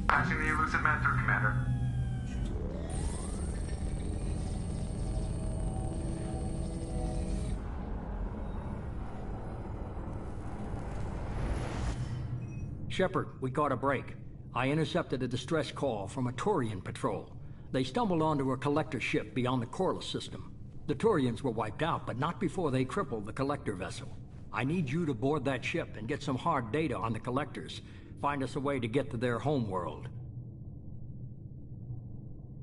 Patching the elusive man through, Commander. Shepard, we caught a break. I intercepted a distress call from a Turian patrol. They stumbled onto a collector ship beyond the Corliss system. The Turians were wiped out, but not before they crippled the collector vessel. I need you to board that ship and get some hard data on the collectors. Find us a way to get to their homeworld.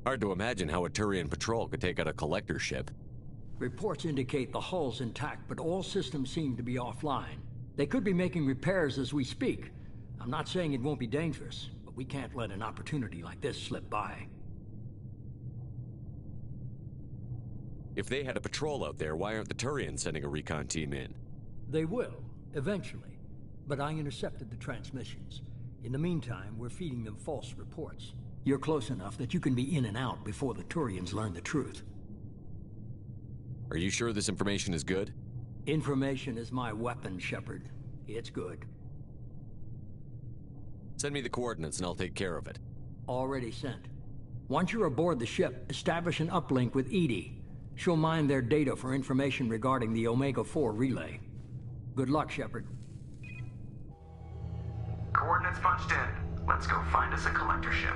Hard to imagine how a Turian patrol could take out a collector ship. Reports indicate the hull's intact, but all systems seem to be offline. They could be making repairs as we speak. I'm not saying it won't be dangerous, but we can't let an opportunity like this slip by. If they had a patrol out there, why aren't the Turians sending a recon team in? They will, eventually. But I intercepted the transmissions. In the meantime, we're feeding them false reports. You're close enough that you can be in and out before the Turians learn the truth. Are you sure this information is good? Information is my weapon, Shepard. It's good. Send me the coordinates and I'll take care of it. Already sent. Once you're aboard the ship, establish an uplink with Edie. She'll mine their data for information regarding the Omega-4 relay. Good luck, Shepard. Coordinates punched in. Let's go find us a collector ship.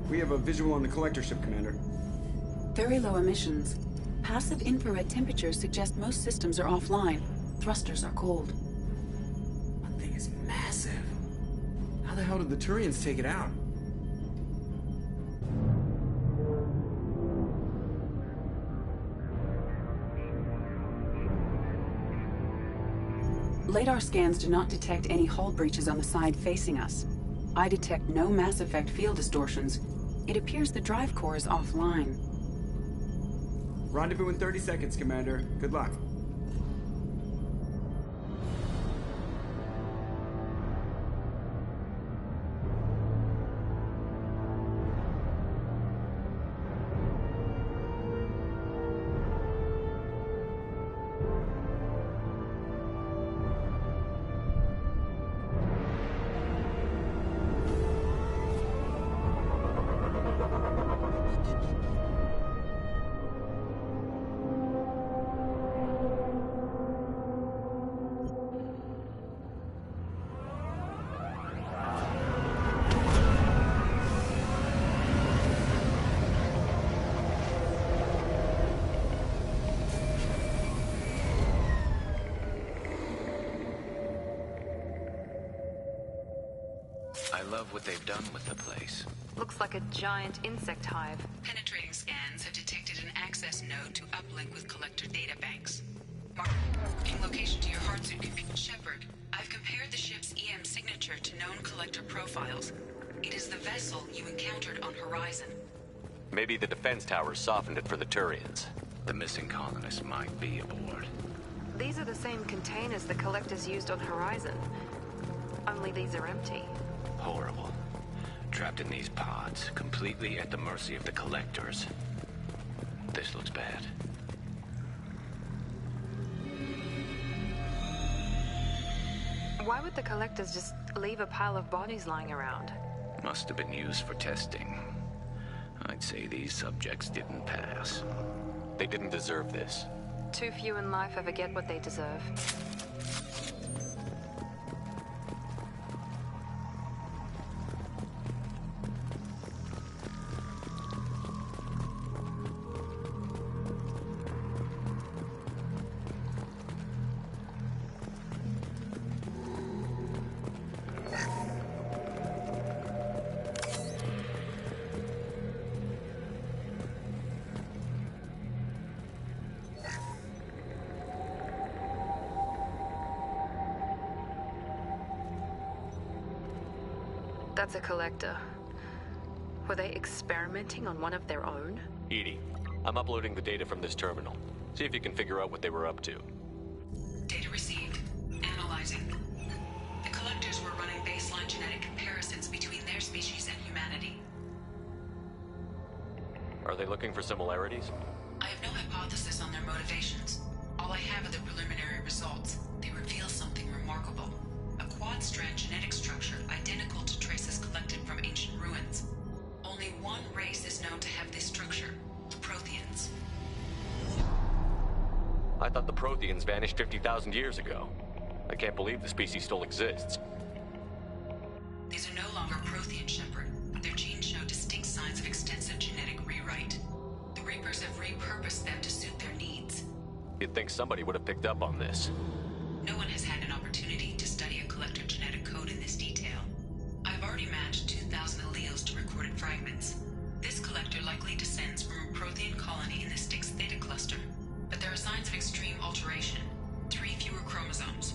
We have a visual on the collector ship, Commander. Very low emissions. Passive infrared temperatures suggest most systems are offline. Thrusters are cold. That thing is massive. How the hell did the Turians take it out? Radar scans do not detect any hull breaches on the side facing us. I detect no Mass Effect field distortions. It appears the drive core is offline. Rendezvous in 30 seconds, Commander. Good luck. I love what they've done with the place. Looks like a giant insect hive. Penetrating scans have detected an access node to uplink with collector data banks. Marking location to your hard suit computer. Shepard, I've compared the ship's EM signature to known collector profiles. It is the vessel you encountered on Horizon. Maybe the defense towers softened it for the Turians. The missing colonists might be aboard. These are the same containers the collectors used on Horizon. Only these are empty. Horrible. Trapped in these pods, completely at the mercy of the collectors. This looks bad. Why would the collectors just leave a pile of bodies lying around? Must have been used for testing. I'd say these subjects didn't pass. They didn't deserve this. Too few in life ever get what they deserve. That's a collector. Were they experimenting on one of their own? Edie, I'm uploading the data from this terminal. See if you can figure out what they were up to. Data received. Analyzing. The collectors were running baseline genetic comparisons between their species and humanity. Are they looking for similarities? I have no hypothesis on their motivations. All I have are the preliminary results. They reveal something remarkable. A quad-strand genetic structure identical to traces collected from ancient ruins. Only one race is known to have this structure, the Protheans. I thought the Protheans vanished 50,000 years ago. I can't believe the species still exists. These are no longer Prothean, Shepard. Their genes show distinct signs of extensive genetic rewrite. The Reapers have repurposed them to suit their needs. You'd think somebody would have picked up on this. No one has had an opportunity to study a collector genetic code in this detail. I've already matched 2,000 alleles to recorded fragments. This collector likely descends from a Prothean colony in the Styx Theta cluster. But there are signs of extreme alteration. 3 fewer chromosomes.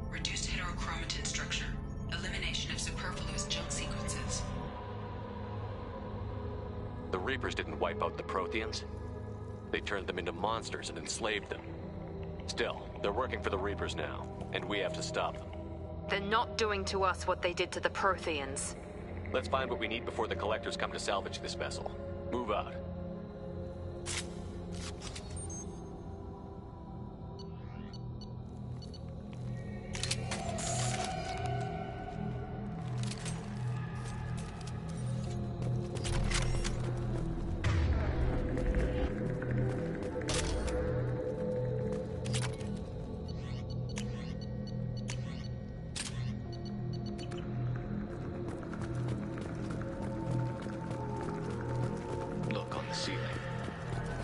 Reduced heterochromatin structure. Elimination of superfluous junk sequences. The Reapers didn't wipe out the Protheans. They turned them into monsters and enslaved them. Still, they're working for the Reapers now, and we have to stop them. They're not doing to us what they did to the Protheans. Let's find what we need before the Collectors come to salvage this vessel. Move out. Look on the ceiling.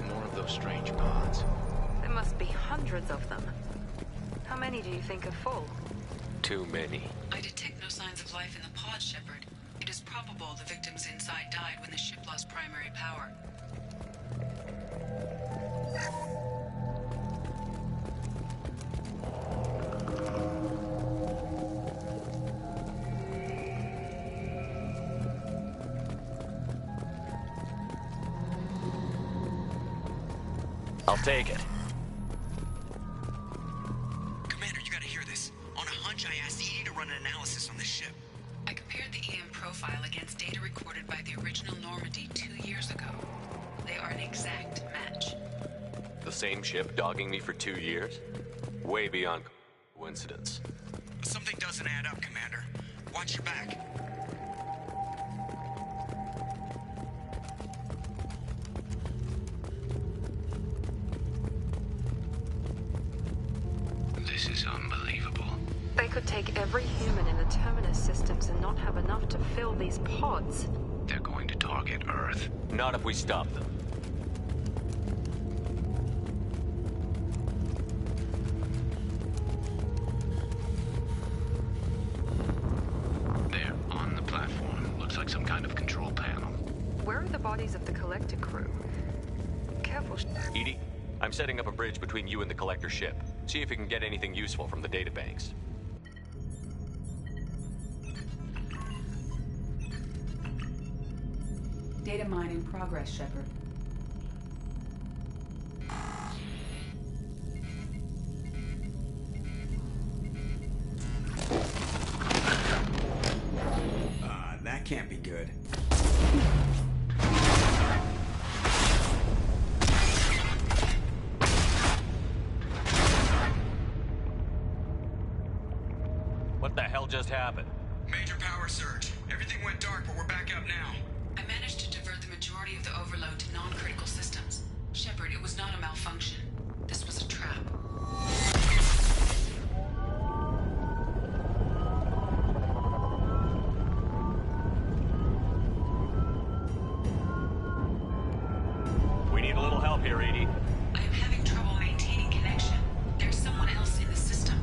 More of those strange pods. There must be hundreds of them. How many do you think are full? Too many. I detect no signs of life in the pod, Shepard. It is probable the victims inside died when the ship lost primary power. I'll take it. Commander, you gotta hear this. On a hunch, I asked Edie to run an analysis on this ship. I compared the EM profile against data recorded by the original Normandy 2 years ago. They are an exact match. The same ship dogging me for 2 years? Way beyond coincidence. Something doesn't add up, Commander. Watch your back. This is unbelievable. They could take every human in the Terminus systems and not have enough to fill these pods. They're going to target Earth. Not if we stop them. They're on the platform. Looks like some kind of control panel. Where are the bodies of the Collector crew? Careful. Edie, I'm setting up a bridge between you and the Collector ship. See if you can get anything useful from the databanks. Data mine in progress, Shepard. That can't be good. What the hell just happened? Major power surge. Everything went dark, but we're back up now. I managed to divert the majority of the overload to non-critical systems. Shepard, it was not a malfunction. This was a trap. We need a little help here, Edie. I am having trouble maintaining connection. There's someone else in the system.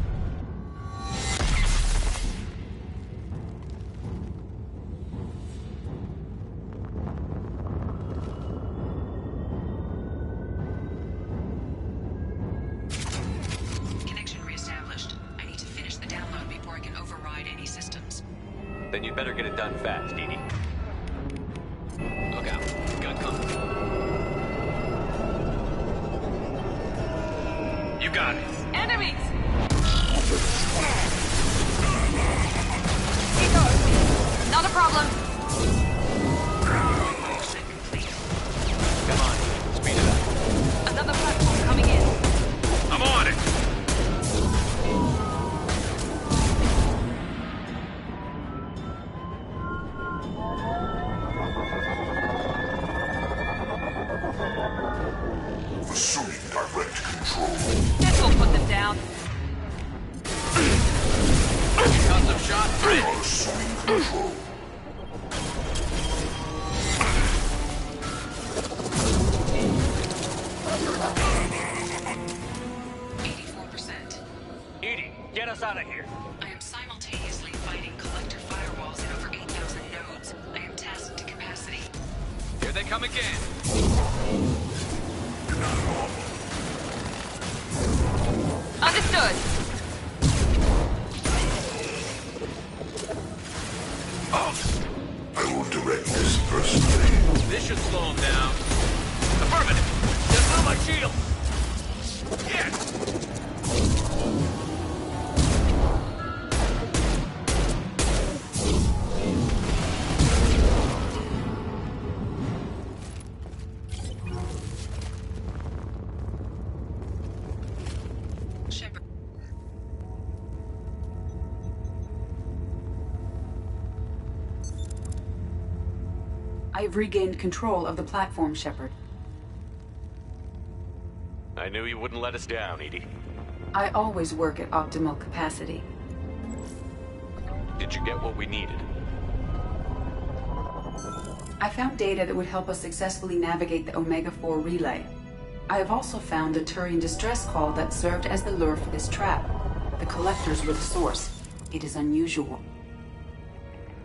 Then you'd better get it done fast, Edie. Look out. Got company. You got it. Enemies! Echo! Not a problem. Mission complete. Come on, speed it up. Another platform coming in. I'm on it. Assuming direct control. This will put them down. Tons of shots, They ready. are assuming control. Edie, get us out of here. I am simultaneously fighting collector firewalls in over 8,000 nodes. I am tasked to capacity. Here they come again. Understood. I will direct this personally. This should slow them down. Affirmative. Just on my shield. Yes. Shepard. I have regained control of the platform, Shepard. I knew you wouldn't let us down, Edie. I always work at optimal capacity. Did you get what we needed? I found data that would help us successfully navigate the Omega-4 relay. I have also found a Turian distress call that served as the lure for this trap. The collectors were the source. It is unusual.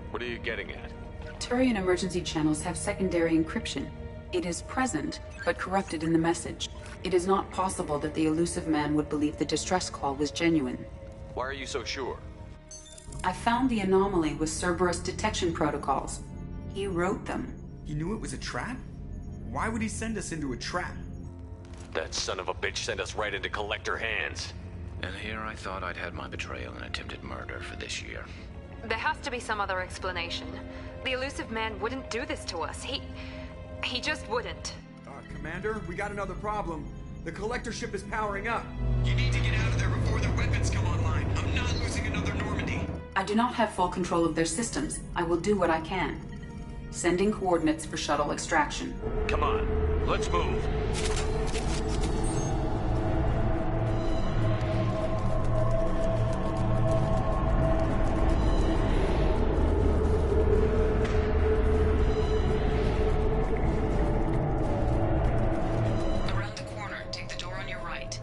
What are you getting at? Turian emergency channels have secondary encryption. It is present, but corrupted in the message. It is not possible that the elusive man would believe the distress call was genuine. Why are you so sure? I found the anomaly with Cerberus detection protocols. He wrote them. He knew it was a trap? Why would he send us into a trap? That son of a bitch sent us right into collector hands. And here I thought I'd had my betrayal and attempted murder for this year. There has to be some other explanation. The elusive man wouldn't do this to us. He just wouldn't. Commander, we got another problem. The collector ship is powering up. You need to get out of there before their weapons come online. I'm not losing another Normandy. I do not have full control of their systems. I will do what I can. Sending coordinates for shuttle extraction. Come on, let's move. Around the corner, take the door on your right.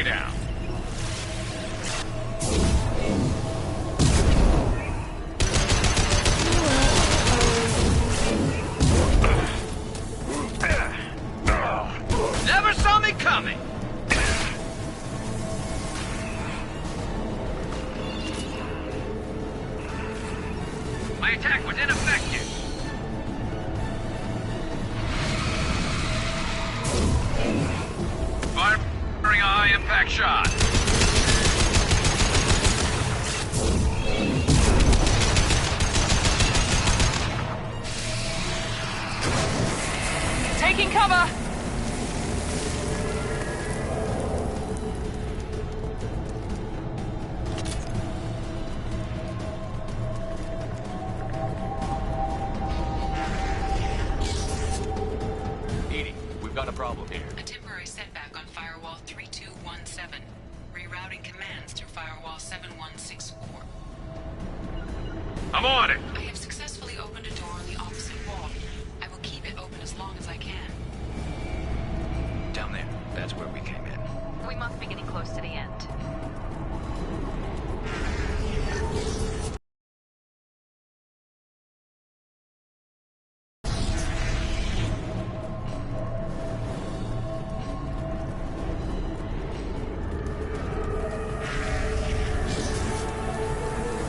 down. Never saw me coming! My attack was ineffective. Firing a high-impact shot. Taking cover! Edie, we've got a problem here. A temporary setback on Firewall 3217. Rerouting commands through Firewall 7164. I'm on it! I have successfully opened a door on the opposite wall. I will keep it open as long as I can. Down there. That's where we came in. We must be getting close to the end.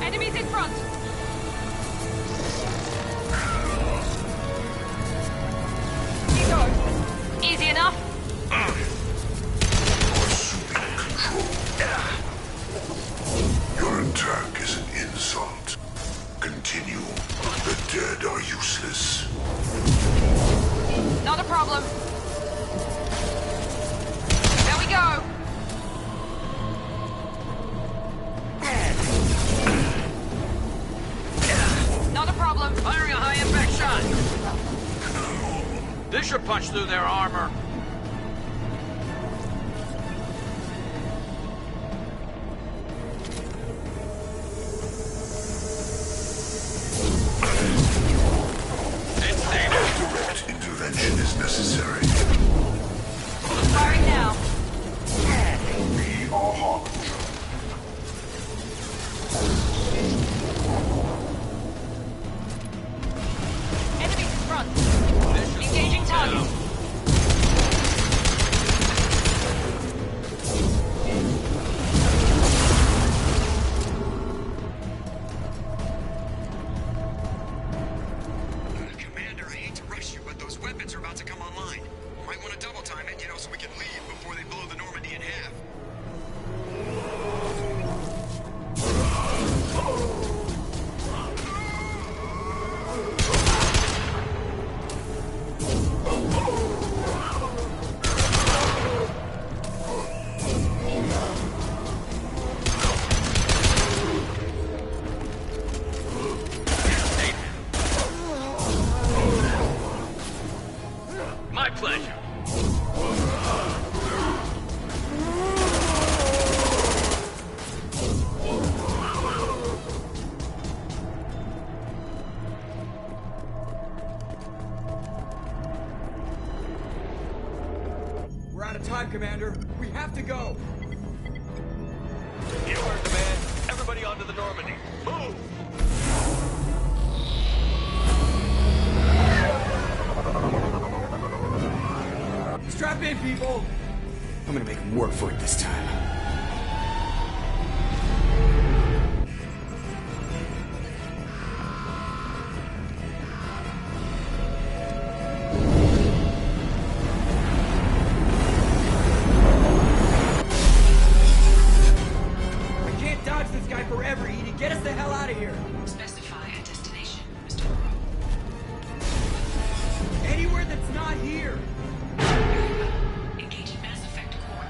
Enemies in front! Keep going. Easy enough. Assuming control. Your attack is an insult. Continue. The dead are useless. Not a problem. There we go. Not a problem. Firing a high-impact shot. This should punch through their armor. Direct intervention is necessary. Firing now. We are Harbinger. Enemies in front. Engaging target. Commander, I hate to rush you, but those weapons are about to come online. Might want to double time it, so we can leave before they blow the Normandy in half. My pleasure. We're out of time, Commander. We have to go. You heard the man. Everybody onto the Normandy. Move! Strap in, people. I'm gonna make them work for it this time. I can't dodge this guy forever, Edie. Get us the hell out of here. Specify a destination, Mr. Moreau. Anywhere that's not here. Engaging Mass Effect Core.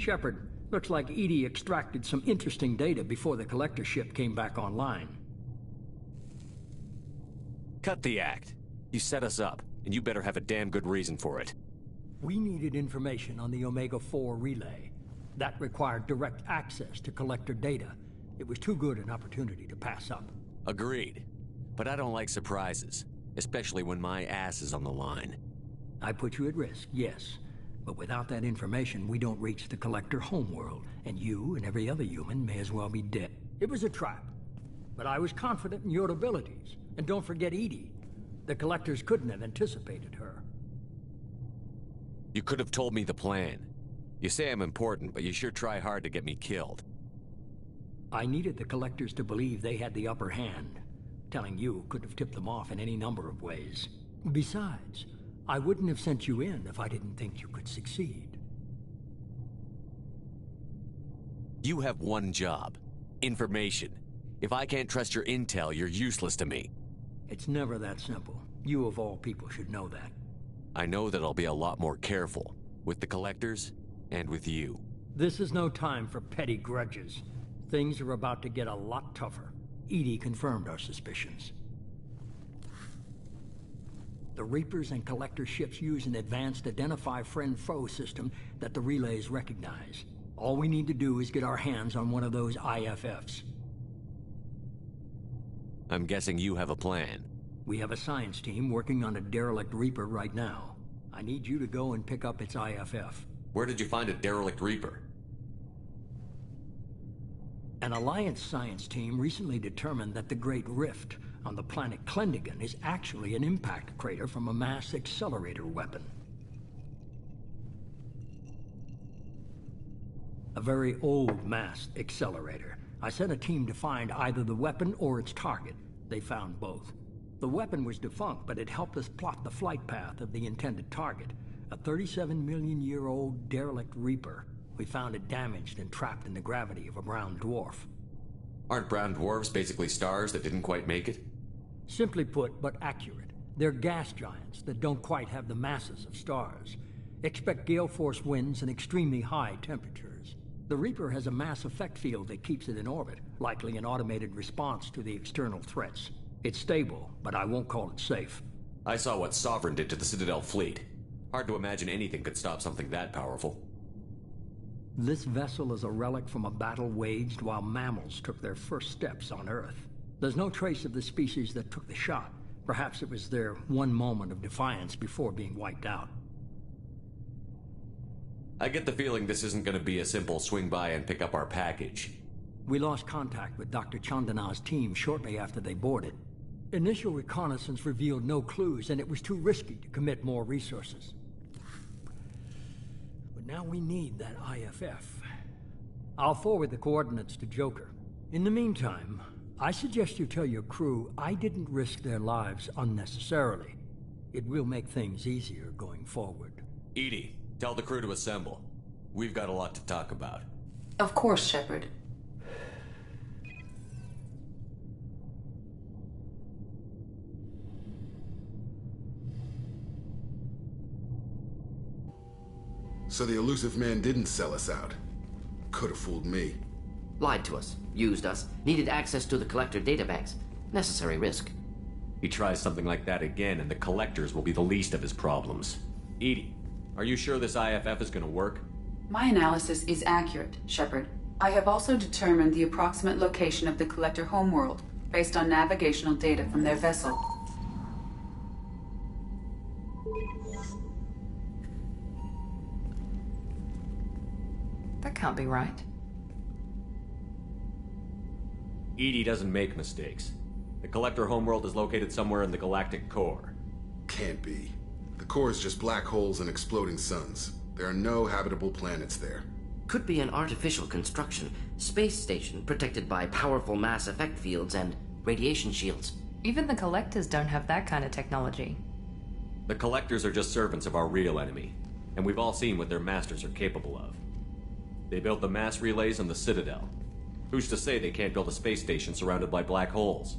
Shepard, looks like Edie extracted some interesting data before the collector ship came back online. Cut the act. You set us up, and you better have a damn good reason for it. We needed information on the Omega-4 relay. That required direct access to collector data. It was too good an opportunity to pass up. Agreed. But I don't like surprises, especially when my ass is on the line. I put you at risk, yes. But without that information, we don't reach the collector homeworld, and you and every other human may as well be dead. It was a trap. But I was confident in your abilities. And don't forget Edie. The collectors couldn't have anticipated her. You could have told me the plan. You say I'm important, but you sure try hard to get me killed. I needed the collectors to believe they had the upper hand. Telling you could have tipped them off in any number of ways. Besides, I wouldn't have sent you in if I didn't think you could succeed. You have one job. Information. If I can't trust your intel, you're useless to me. It's never that simple. You of all people should know that. I know that I'll be a lot more careful. With the collectors, and with you. This is no time for petty grudges. Things are about to get a lot tougher. Edie confirmed our suspicions. The Reapers and Collector ships use an advanced identify friend-foe system that the relays recognize. All we need to do is get our hands on one of those IFFs. I'm guessing you have a plan. We have a science team working on a derelict Reaper right now. I need you to go and pick up its IFF. Where did you find a derelict Reaper? An Alliance science team recently determined that the Great Rift on the planet Klendigan is actually an impact crater from a mass accelerator weapon. A very old mass accelerator. I sent a team to find either the weapon or its target. They found both. The weapon was defunct, but it helped us plot the flight path of the intended target. A 37-million-year-old derelict Reaper. We found it damaged and trapped in the gravity of a brown dwarf. Aren't brown dwarfs basically stars that didn't quite make it? Simply put, but accurate. They're gas giants that don't quite have the masses of stars. Expect gale force winds and extremely high temperatures. The Reaper has a mass effect field that keeps it in orbit, likely an automated response to the external threats. It's stable, but I won't call it safe. I saw what Sovereign did to the Citadel fleet. Hard to imagine anything could stop something that powerful. This vessel is a relic from a battle waged while mammals took their first steps on Earth. There's no trace of the species that took the shot. Perhaps it was their one moment of defiance before being wiped out. I get the feeling this isn't going to be a simple swing by and pick up our package. We lost contact with Dr. Chandana's team shortly after they boarded. Initial reconnaissance revealed no clues, and it was too risky to commit more resources. But now we need that IFF. I'll forward the coordinates to Joker. In the meantime, I suggest you tell your crew I didn't risk their lives unnecessarily. It will make things easier going forward. Edie, tell the crew to assemble. We've got a lot to talk about. Of course, Shepard. So the elusive man didn't sell us out. Could have fooled me. Lied to us, used us, needed access to the collector databanks. Necessary risk. He tries something like that again, and the collectors will be the least of his problems. Edie, are you sure this IFF is going to work? My analysis is accurate, Shepard. I have also determined the approximate location of the collector homeworld, based on navigational data from their vessel. That can't be right. Edie doesn't make mistakes. The collector homeworld is located somewhere in the galactic core. Can't be. The core is just black holes and exploding suns. There are no habitable planets there. Could be an artificial construction, space station protected by powerful mass effect fields and radiation shields. Even the collectors don't have that kind of technology. The collectors are just servants of our real enemy, and we've all seen what their masters are capable of. They built the mass relays on the Citadel. Who's to say they can't build a space station surrounded by black holes?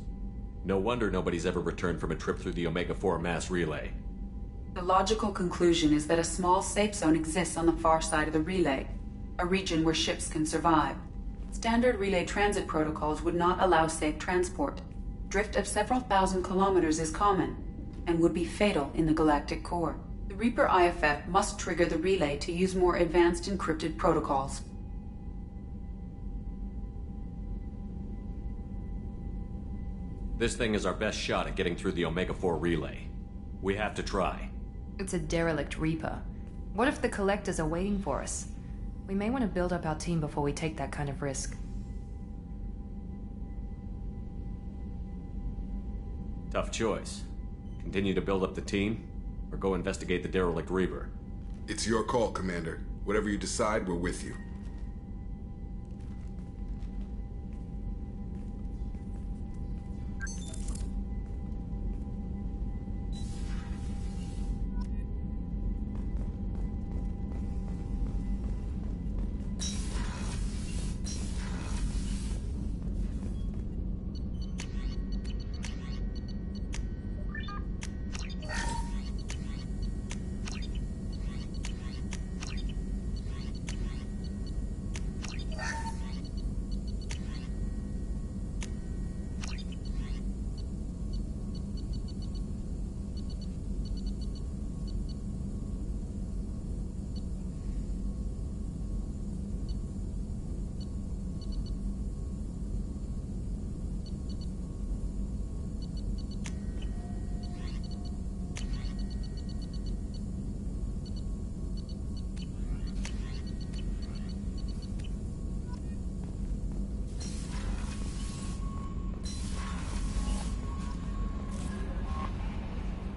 No wonder nobody's ever returned from a trip through the Omega-4 mass relay. The logical conclusion is that a small safe zone exists on the far side of the relay. a region where ships can survive. Standard relay transit protocols would not allow safe transport. Drift of several thousand kilometers is common, and would be fatal in the galactic core. The Reaper IFF must trigger the relay to use more advanced encrypted protocols. This thing is our best shot at getting through the Omega-4 relay. We have to try. It's a derelict Reaper. What if the Collectors are waiting for us? We may want to build up our team before we take that kind of risk. Tough choice. Continue to build up the team, or go investigate the derelict Reaper. It's your call, Commander. Whatever you decide, we're with you.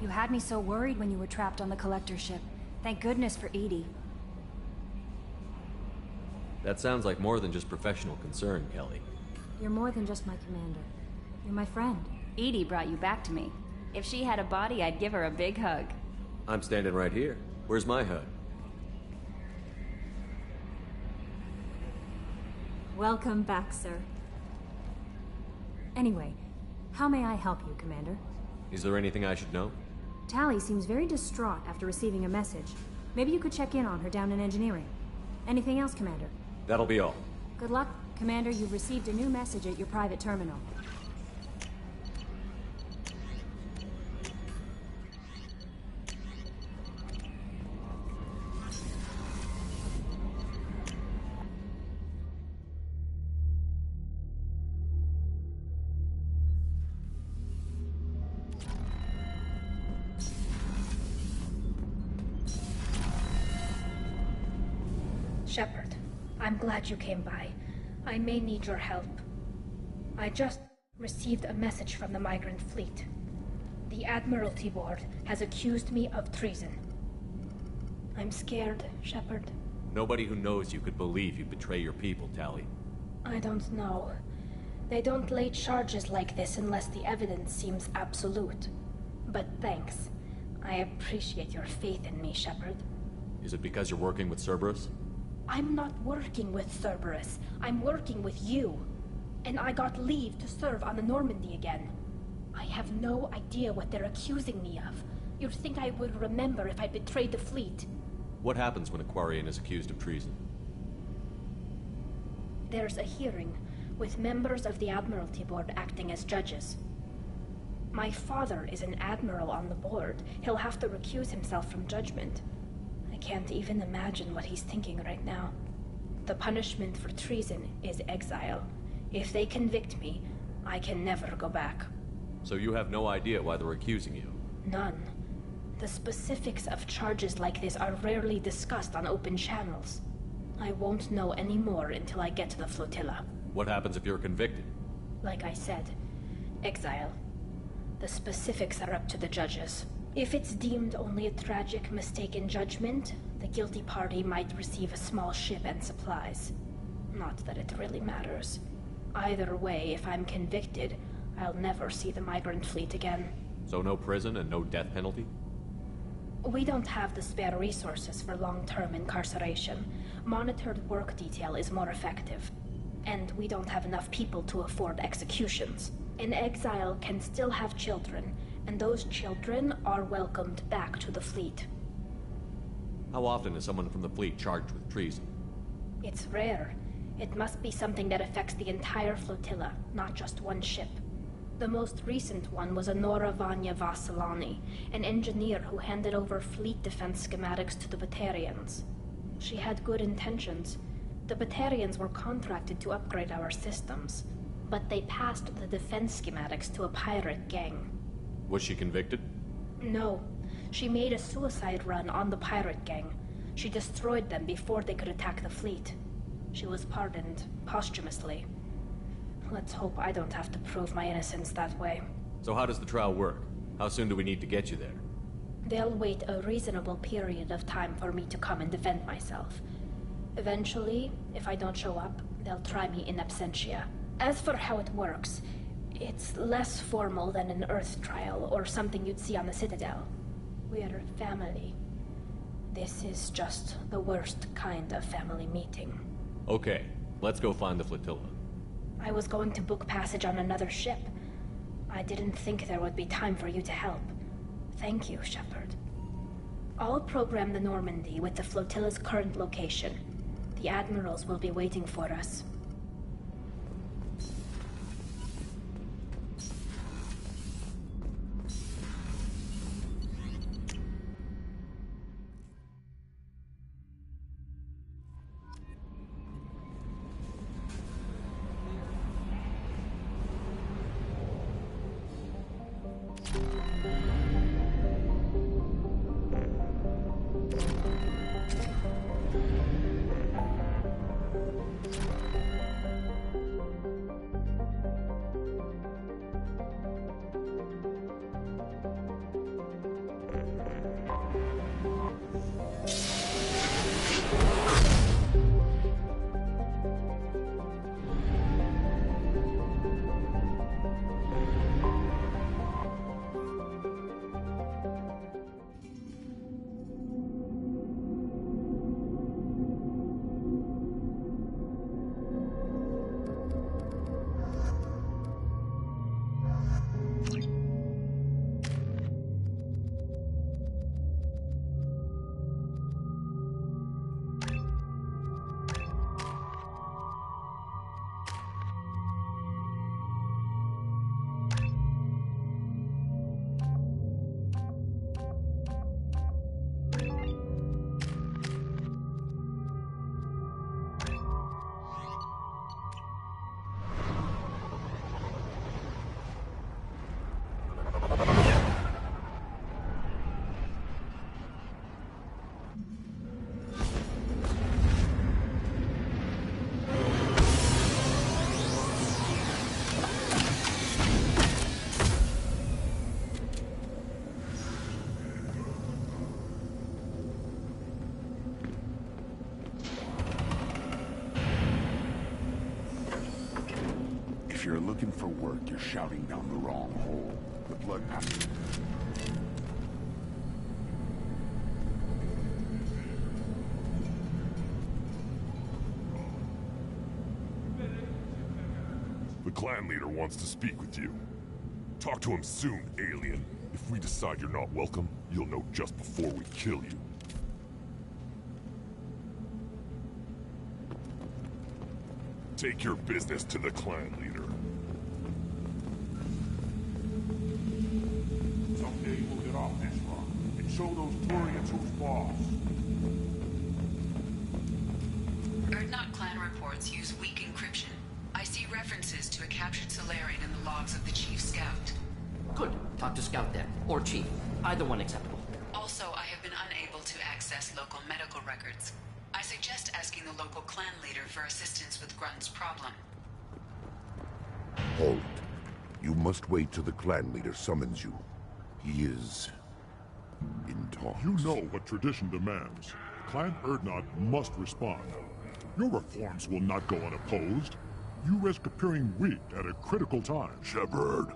You had me so worried when you were trapped on the Collector ship. Thank goodness for Edie. That sounds like more than just professional concern, Kelly. You're more than just my commander. You're my friend. Edie brought you back to me. If she had a body, I'd give her a big hug. I'm standing right here. Where's my hug? Welcome back, sir. Anyway, how may I help you, Commander? Is there anything I should know? Tally seems very distraught after receiving a message. Maybe you could check in on her down in engineering. Anything else, Commander? That'll be all. Good luck, Commander. You've received a new message at your private terminal. Shepard, I'm glad you came by. I may need your help. I just received a message from the migrant fleet. The Admiralty Board has accused me of treason. I'm scared, Shepard. Nobody who knows you could believe you betray your people, Tally. I don't know. They don't lay charges like this unless the evidence seems absolute. But thanks. I appreciate your faith in me, Shepard. Is it because you're working with Cerberus? I'm not working with Cerberus. I'm working with you. And I got leave to serve on the Normandy again. I have no idea what they're accusing me of. You'd think I would remember if I betrayed the fleet. What happens when a Quarian is accused of treason? There's a hearing, with members of the Admiralty Board acting as judges. My father is an admiral on the board. He'll have to recuse himself from judgment. I can't even imagine what he's thinking right now. The punishment for treason is exile. If they convict me, I can never go back. So you have no idea why they're accusing you? None. The specifics of charges like this are rarely discussed on open channels. I won't know any more until I get to the flotilla. What happens if you're convicted? Like I said, exile. The specifics are up to the judges. If it's deemed only a tragic mistake in judgment, the guilty party might receive a small ship and supplies. Not that it really matters. Either way, if I'm convicted, I'll never see the migrant fleet again. So no prison and no death penalty? We don't have the spare resources for long-term incarceration. Monitored work detail is more effective. And we don't have enough people to afford executions. An exile can still have children, and those children are welcomed back to the fleet. How often is someone from the fleet charged with treason? It's rare. It must be something that affects the entire flotilla, not just one ship. The most recent one was Honora Vanya Vasilani, an engineer who handed over fleet defense schematics to the Batarians. She had good intentions. The Batarians were contracted to upgrade our systems, but they passed the defense schematics to a pirate gang. Was she convicted? No. She made a suicide run on the pirate gang. She destroyed them before they could attack the fleet. She was pardoned posthumously. Let's hope I don't have to prove my innocence that way. So how does the trial work? How soon do we need to get you there? They'll wait a reasonable period of time for me to come and defend myself. Eventually, if I don't show up, they'll try me in absentia. As for how it works, it's less formal than an Earth trial or something you'd see on the Citadel. We're family. This is just the worst kind of family meeting. Okay, let's go find the flotilla. I was going to book passage on another ship. I didn't think there would be time for you to help. Thank you, Shepard. I'll program the Normandy with the flotilla's current location. The admirals will be waiting for us. If you're looking for work, you're shouting down the wrong hole. The blood... The clan leader wants to speak with you. Talk to him soon, alien. If we decide you're not welcome, you'll know just before we kill you. Take your business to the clan leader. Someday we'll get off this rock and show those Turians who's boss. Erdnot clan reports use weak encryption. I see references to a captured Solarian in the logs of the Chief Scout. Good. Talk to Scout then. Or Chief. Either one acceptable. Also, I have been unable to access local medical records. I suggest asking the local clan leader for assistance with Grunt's problem. Halt. You must wait till the clan leader summons you. He is... in talks. You know what tradition demands. Clan Erdnot must respond. Your reforms will not go unopposed. You risk appearing weak at a critical time. Shepard.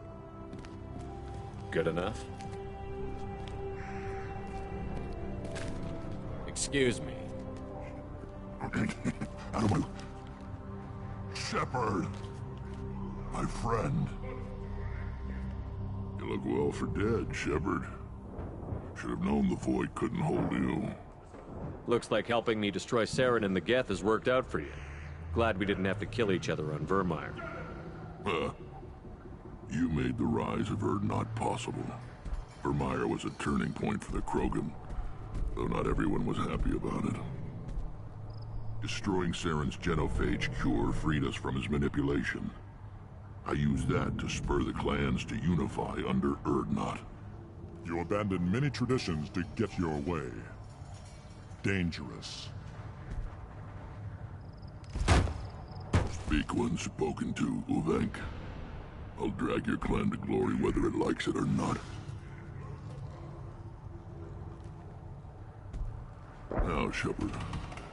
Good enough? Excuse me. Shepard. My friend. You look well for dead, Shepard. Should have known the void couldn't hold you. Looks like helping me destroy Saren and the Geth has worked out for you. Glad we didn't have to kill each other on Vermeer. You made the rise of Erdnot possible. Vermeer was a turning point for the Krogan, though not everyone was happy about it. Destroying Saren's genophage cure freed us from his manipulation. I used that to spur the clans to unify under Erdnot. You abandoned many traditions to get your way. Dangerous. Speak when spoken to, Uvenk. I'll drag your clan to glory whether it likes it or not. Now, Shepard,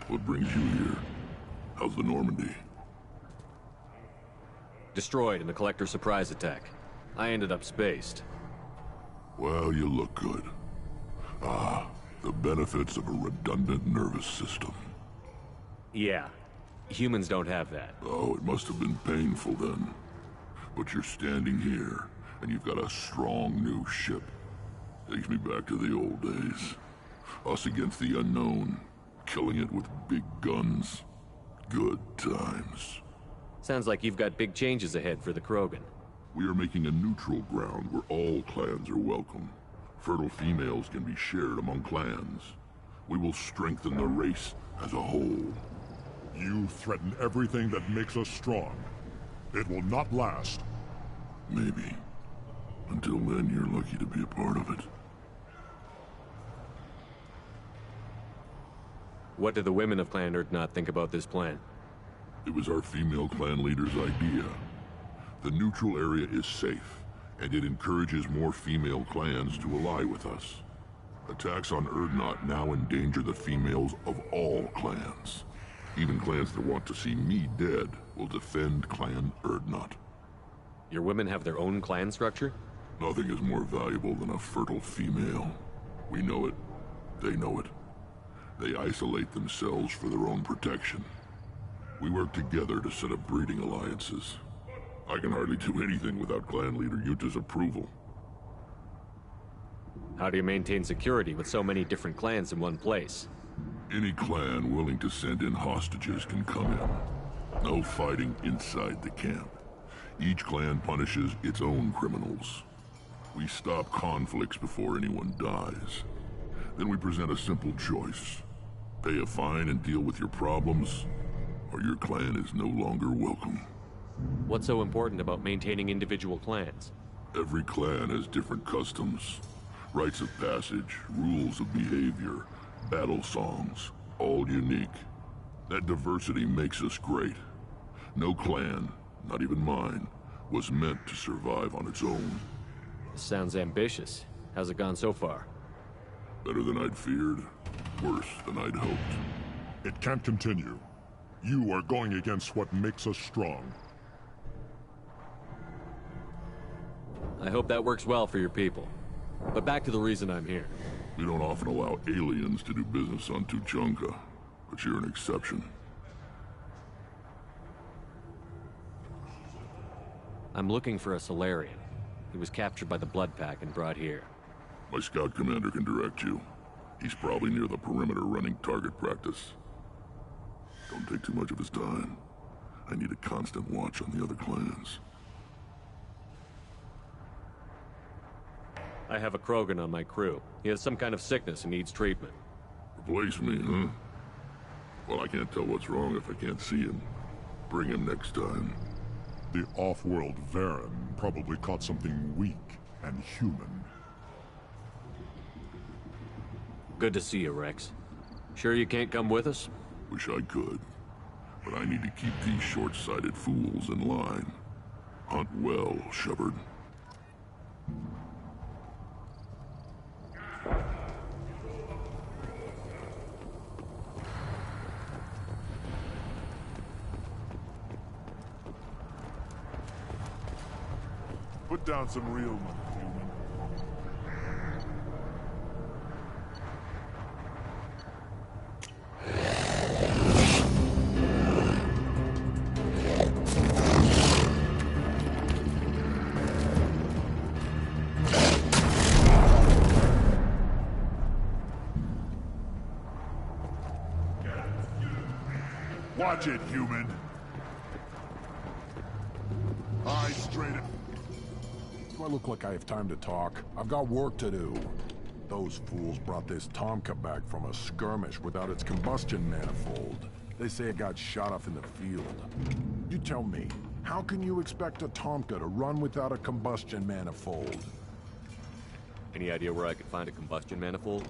what brings you here? How's the Normandy? Destroyed in the Collector surprise attack. I ended up spaced. Well, you look good. Ah, the benefits of a redundant nervous system. Yeah. Humans don't have that. Oh, it must have been painful then. But you're standing here, and you've got a strong new ship. Takes me back to the old days. Us against the unknown, killing it with big guns. Good times. Sounds like you've got big changes ahead for the Krogan. We are making a neutral ground where all clans are welcome. Fertile females can be shared among clans. We will strengthen the race as a whole. You threaten everything that makes us strong. It will not last. Maybe. Until then, you're lucky to be a part of it. What do the women of Clan Erdnot think about this plan? It was our female clan leader's idea. The neutral area is safe, and it encourages more female clans to ally with us. Attacks on Erdnot now endanger the females of all clans. Even clans that want to see me dead will defend Clan Erdnot. Your women have their own clan structure? Nothing is more valuable than a fertile female. We know it. They know it. They isolate themselves for their own protection. We work together to set up breeding alliances. I can hardly do anything without clan leader Yuta's approval. How do you maintain security with so many different clans in one place? Any clan willing to send in hostages can come in. No fighting inside the camp. Each clan punishes its own criminals. We stop conflicts before anyone dies. Then we present a simple choice. Pay a fine and deal with your problems, or your clan is no longer welcome. What's so important about maintaining individual clans? Every clan has different customs, rites of passage, rules of behavior, battle songs, all unique. That diversity makes us great. No clan, not even mine, was meant to survive on its own. This sounds ambitious. How's it gone so far? Better than I'd feared, worse than I'd hoped. It can't continue. You are going against what makes us strong. I hope that works well for your people. But back to the reason I'm here. We don't often allow aliens to do business on Tuchanka, but you're an exception. I'm looking for a Solarian. He was captured by the Blood Pack and brought here. My scout commander can direct you. He's probably near the perimeter running target practice. Don't take too much of his time. I need a constant watch on the other clans. I have a Krogan on my crew. He has some kind of sickness and needs treatment. Replace me, huh? Well, I can't tell what's wrong if I can't see him. Bring him next time. The off-world Varen probably caught something weak and human. Good to see you, Rex. Sure you can't come with us? Wish I could. But I need to keep these short-sighted fools in line. Hunt well, Shepard. Put down some real money, human. Watch it, human. Eyes straight. Do I look like I have time to talk? I've got work to do. Those fools brought this Tomka back from a skirmish without its combustion manifold. They say it got shot off in the field. You tell me, how can you expect a Tomka to run without a combustion manifold? Any idea where I could find a combustion manifold?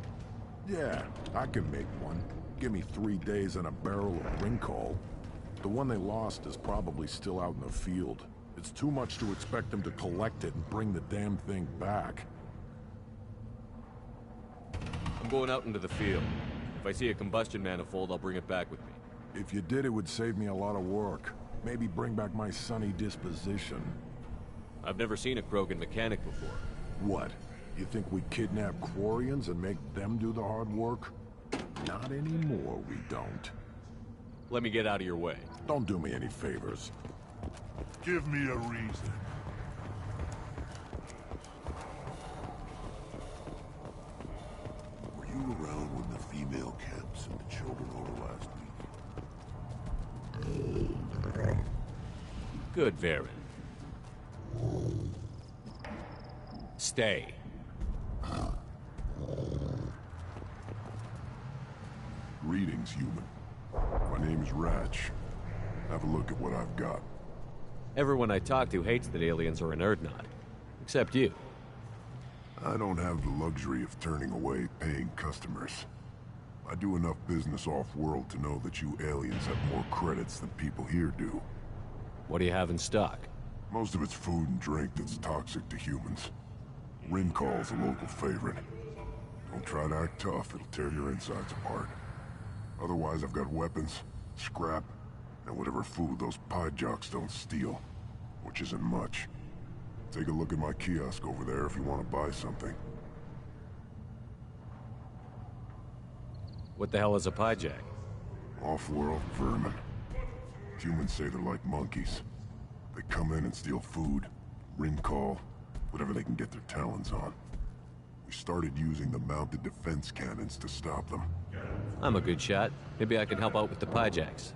Yeah, I can make one. Give me 3 days and a barrel of Rincol. The one they lost is probably still out in the field. It's too much to expect them to collect it and bring the damn thing back. I'm going out into the field. If I see a combustion manifold, I'll bring it back with me. If you did, it would save me a lot of work. Maybe bring back my sunny disposition. I've never seen a Krogan mechanic before. What? You think we kidnap Quarians and make them do the hard work? Not anymore, we don't. Let me get out of your way. Don't do me any favors. Give me a reason. Were you around when the female camps and the children over last week? Good, Varen. Stay. Greetings, human. My name is Ratch. Have a look at what I've got. Everyone I talk to hates that aliens are an Erdnot. Except you. I don't have the luxury of turning away paying customers. I do enough business off-world to know that you aliens have more credits than people here do. What do you have in stock? Most of it's food and drink that's toxic to humans. Rincol's a local favorite. Don't try to act tough, it'll tear your insides apart. Otherwise, I've got weapons, scrap, and whatever food those pie jocks don't steal. Which isn't much. Take a look at my kiosk over there if you want to buy something. What the hell is a pie jack? Off-world vermin. Humans say they're like monkeys. They come in and steal food, Rincol, whatever they can get their talons on. We started using the mounted defense cannons to stop them. I'm a good shot. Maybe I can help out with the pie jacks.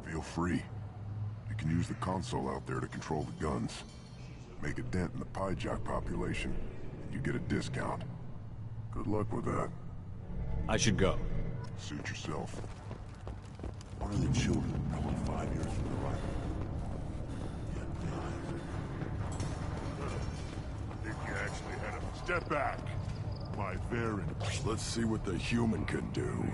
Feel free. You can use the console out there to control the guns. Make a dent in the pie jock population, and you get a discount. Good luck with that. I should go. Suit yourself. One of the children, probably 5 years from the rifle. I think you actually had him. Step back. My Varen. Let's see what the human can do.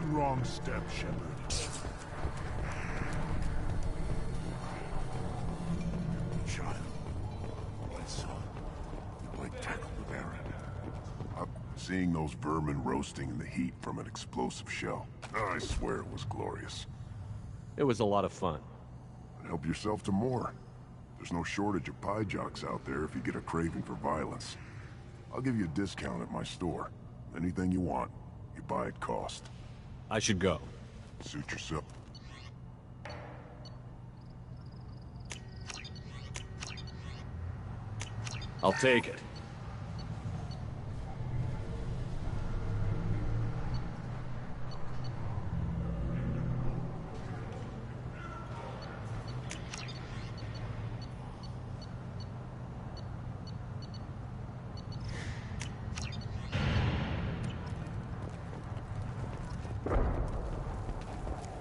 One wrong step, Shepard. Child, my son, like tackle the Baron. Seeing those vermin roasting in the heat from an explosive shell, I swear it was glorious. It was a lot of fun. Help yourself to more. There's no shortage of pie jocks out there if you get a craving for violence. I'll give you a discount at my store. Anything you want, you buy at cost. I should go. Suit yourself. I'll take it.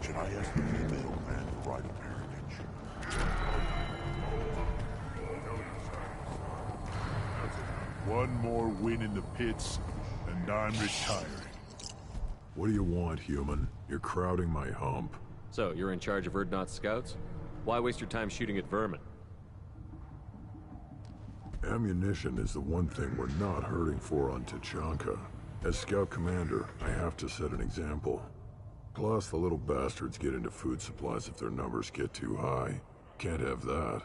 Should I ask the female man to ride a parentage? One more win in the pits, and I'm retiring. What do you want, human? You're crowding my hump. So, you're in charge of Urdnot's scouts? Why waste your time shooting at vermin? Ammunition is the one thing we're not hurting for on Tachanka. As scout commander, I have to set an example. Plus, the little bastards get into food supplies if their numbers get too high. Can't have that.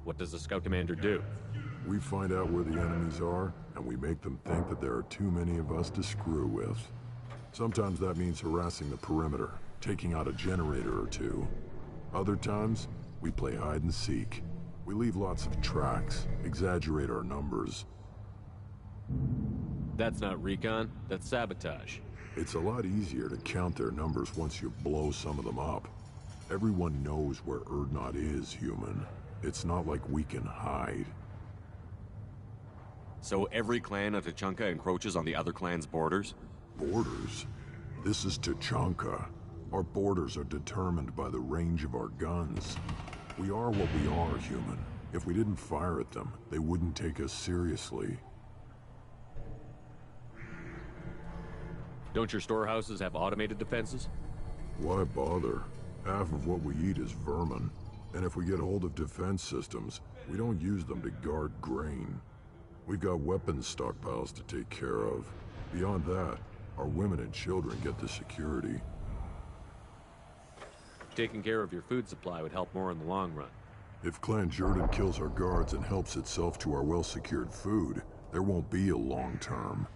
What does the scout commander do? We find out where the enemies are, and we make them think that there are too many of us to screw with. Sometimes that means harassing the perimeter, taking out a generator or two. Other times, we play hide and seek. We leave lots of tracks, exaggerate our numbers. That's not recon, that's sabotage. It's a lot easier to count their numbers once you blow some of them up. Everyone knows where Urdnot is, human. It's not like we can hide. So every clan of Tachanka encroaches on the other clan's borders? Borders? This is Tachanka. Our borders are determined by the range of our guns. We are what we are, human. If we didn't fire at them, they wouldn't take us seriously. Don't your storehouses have automated defenses? Why bother? Half of what we eat is vermin. And if we get hold of defense systems, we don't use them to guard grain. We've got weapons stockpiles to take care of. Beyond that, our women and children get the security. Taking care of your food supply would help more in the long run. If Clan Jordan kills our guards and helps itself to our well-secured food, there won't be a long term.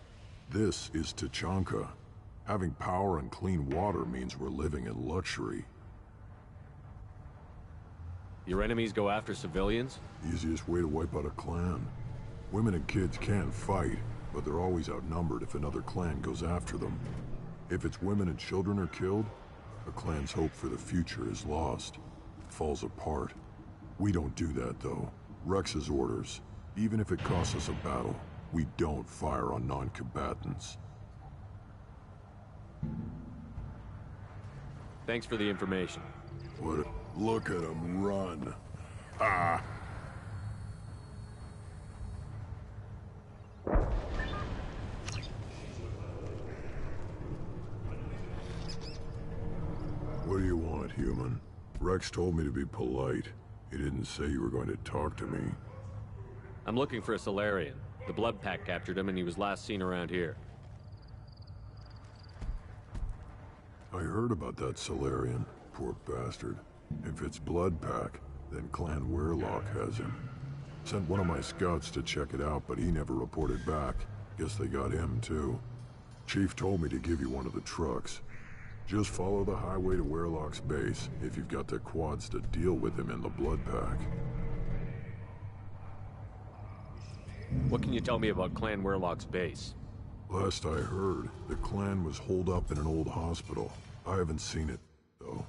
This is Tachanka. Having power and clean water means we're living in luxury. Your enemies go after civilians? Easiest way to wipe out a clan. Women and kids can fight, but they're always outnumbered if another clan goes after them. If its women and children are killed, a clan's hope for the future is lost. It falls apart. We don't do that, though. Rex's orders. Even if it costs us a battle, we don't fire on non-combatants. Thanks for the information. What? Look at him run. Ah! What do you want, human? Rex told me to be polite. He didn't say you were going to talk to me. I'm looking for a Solarian. The Blood Pack captured him and he was last seen around here. I heard about that Solarian. Poor bastard. If it's Blood Pack, then Clan Weirlock has him. Sent one of my scouts to check it out, but he never reported back. Guess they got him, too. Chief told me to give you one of the trucks. Just follow the highway to Weirlock's base, if you've got the quads to deal with him in the Blood Pack. What can you tell me about Clan Weirlock's base? Last I heard, the clan was holed up in an old hospital. I haven't seen it, though.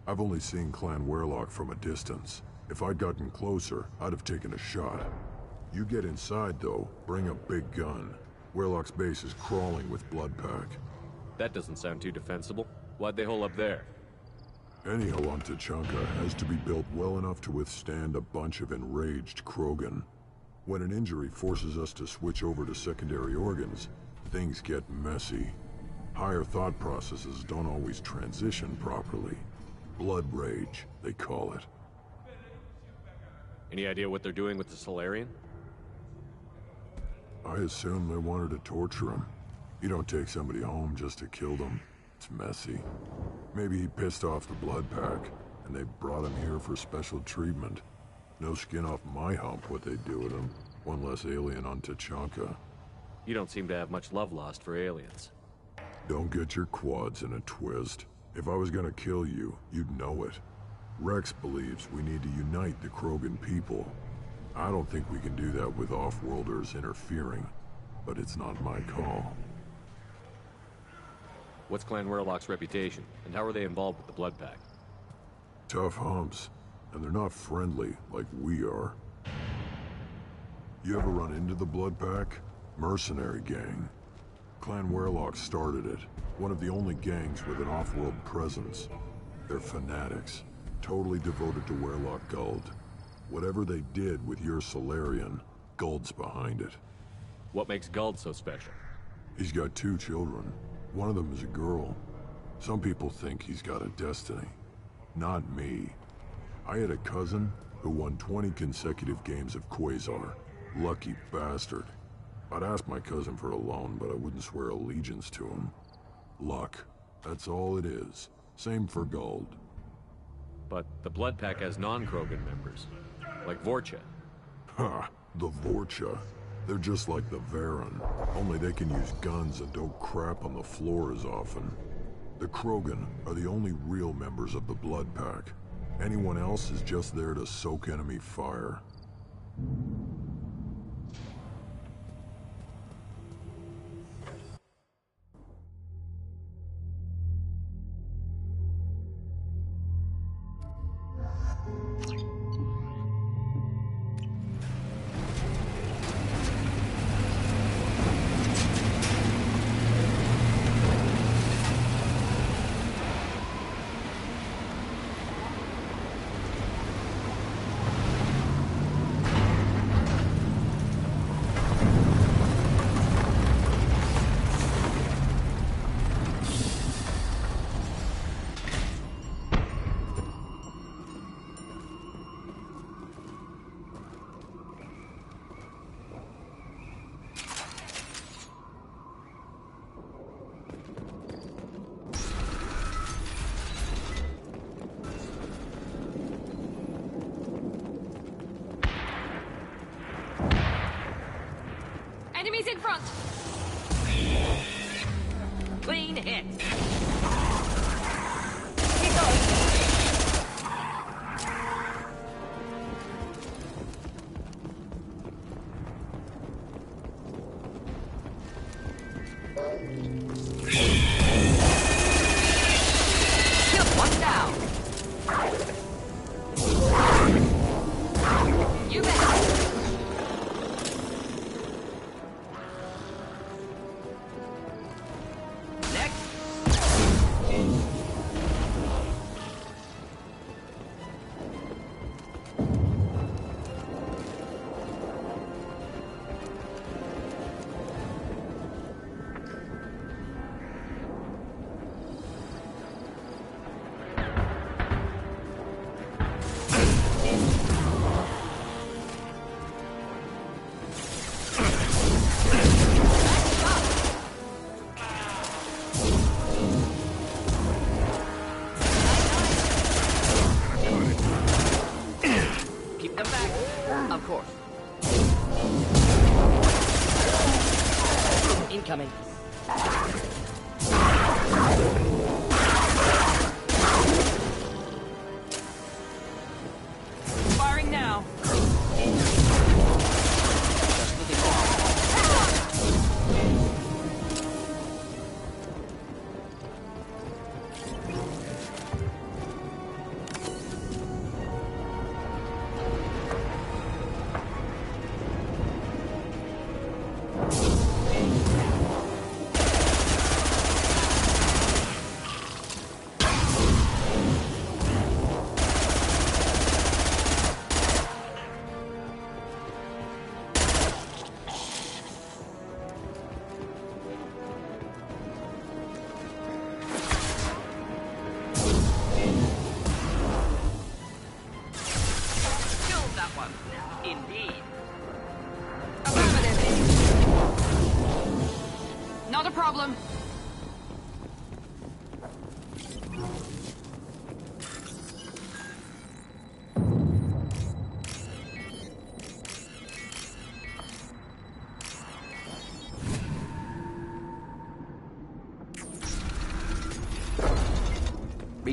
I've only seen Clan Weirlock from a distance. If I'd gotten closer, I'd have taken a shot. You get inside, though, bring a big gun. Weirlock's base is crawling with Blood Pack. That doesn't sound too defensible. Why'd they hole up there? Any hull on Tachanka has to be built well enough to withstand a bunch of enraged Krogan. When an injury forces us to switch over to secondary organs, things get messy. Higher thought processes don't always transition properly. Blood rage, they call it. Any idea what they're doing with the Solarian? I assume they wanted to torture him. You don't take somebody home just to kill them. It's messy. Maybe he pissed off the Blood Pack, and they brought him here for special treatment. No skin off my hump what they do with him. One less alien on Tachanka. You don't seem to have much love lost for aliens. Don't get your quads in a twist. If I was gonna kill you, you'd know it. Rex believes we need to unite the Krogan people. I don't think we can do that with off-worlders interfering, but it's not my call. What's Clan Werlock's reputation, and how are they involved with the Blood Pack? Tough humps, and they're not friendly like we are. You ever run into the Blood Pack? Mercenary gang. Clan Werlock started it, one of the only gangs with an off-world presence. They're fanatics, totally devoted to Werlock Guld. Whatever they did with your Solarian, Guld's behind it. What makes Guld so special? He's got 2 children. One of them is a girl. Some people think he's got a destiny. Not me. I had a cousin who won 20 consecutive games of Quasar. Lucky bastard. I'd ask my cousin for a loan, but I wouldn't swear allegiance to him. Luck. That's all it is. Same for Guld. But the Blood Pack has non-Krogan members, like Vorcha. Ha! The Vorcha. They're just like the Varen, only they can use guns and don't crap on the floor as often. The Krogan are the only real members of the Blood Pack. Anyone else is just there to soak enemy fire. Enemies in front! Clean hit! Keep going! Just one down! You bet! Incoming. Firing now. Just looking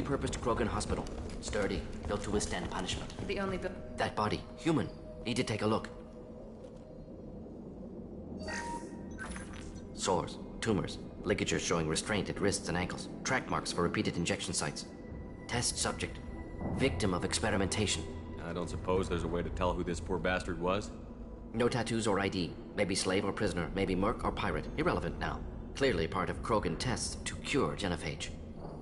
repurposed Krogan hospital. Sturdy, built to withstand punishment. The only That body, human. Need to take a look. Sores, tumors, ligatures showing restraint at wrists and ankles, track marks for repeated injection sites. Test subject, victim of experimentation. I don't suppose there's a way to tell who this poor bastard was? No tattoos or ID. Maybe slave or prisoner, maybe merc or pirate. Irrelevant now. Clearly part of Krogan tests to cure genophage.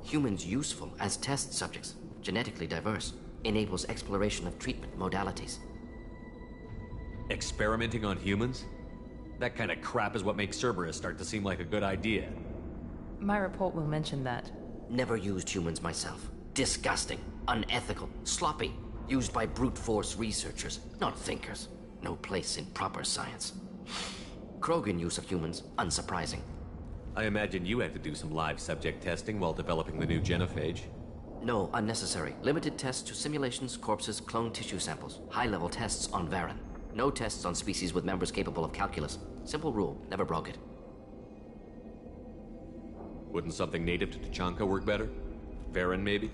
Humans useful as test subjects, genetically diverse, enables exploration of treatment modalities. Experimenting on humans? That kind of crap is what makes Cerberus start to seem like a good idea. My report will mention that. Never used humans myself. Disgusting, unethical, sloppy. Used by brute force researchers, not thinkers. No place in proper science. Krogan use of humans, unsurprising. I imagine you had to do some live subject testing while developing the new genophage. No, unnecessary. Limited tests to simulations, corpses, cloned tissue samples. High-level tests on Varen. No tests on species with members capable of calculus. Simple rule, never broke it. Wouldn't something native to Tuchanka work better? Varen, maybe?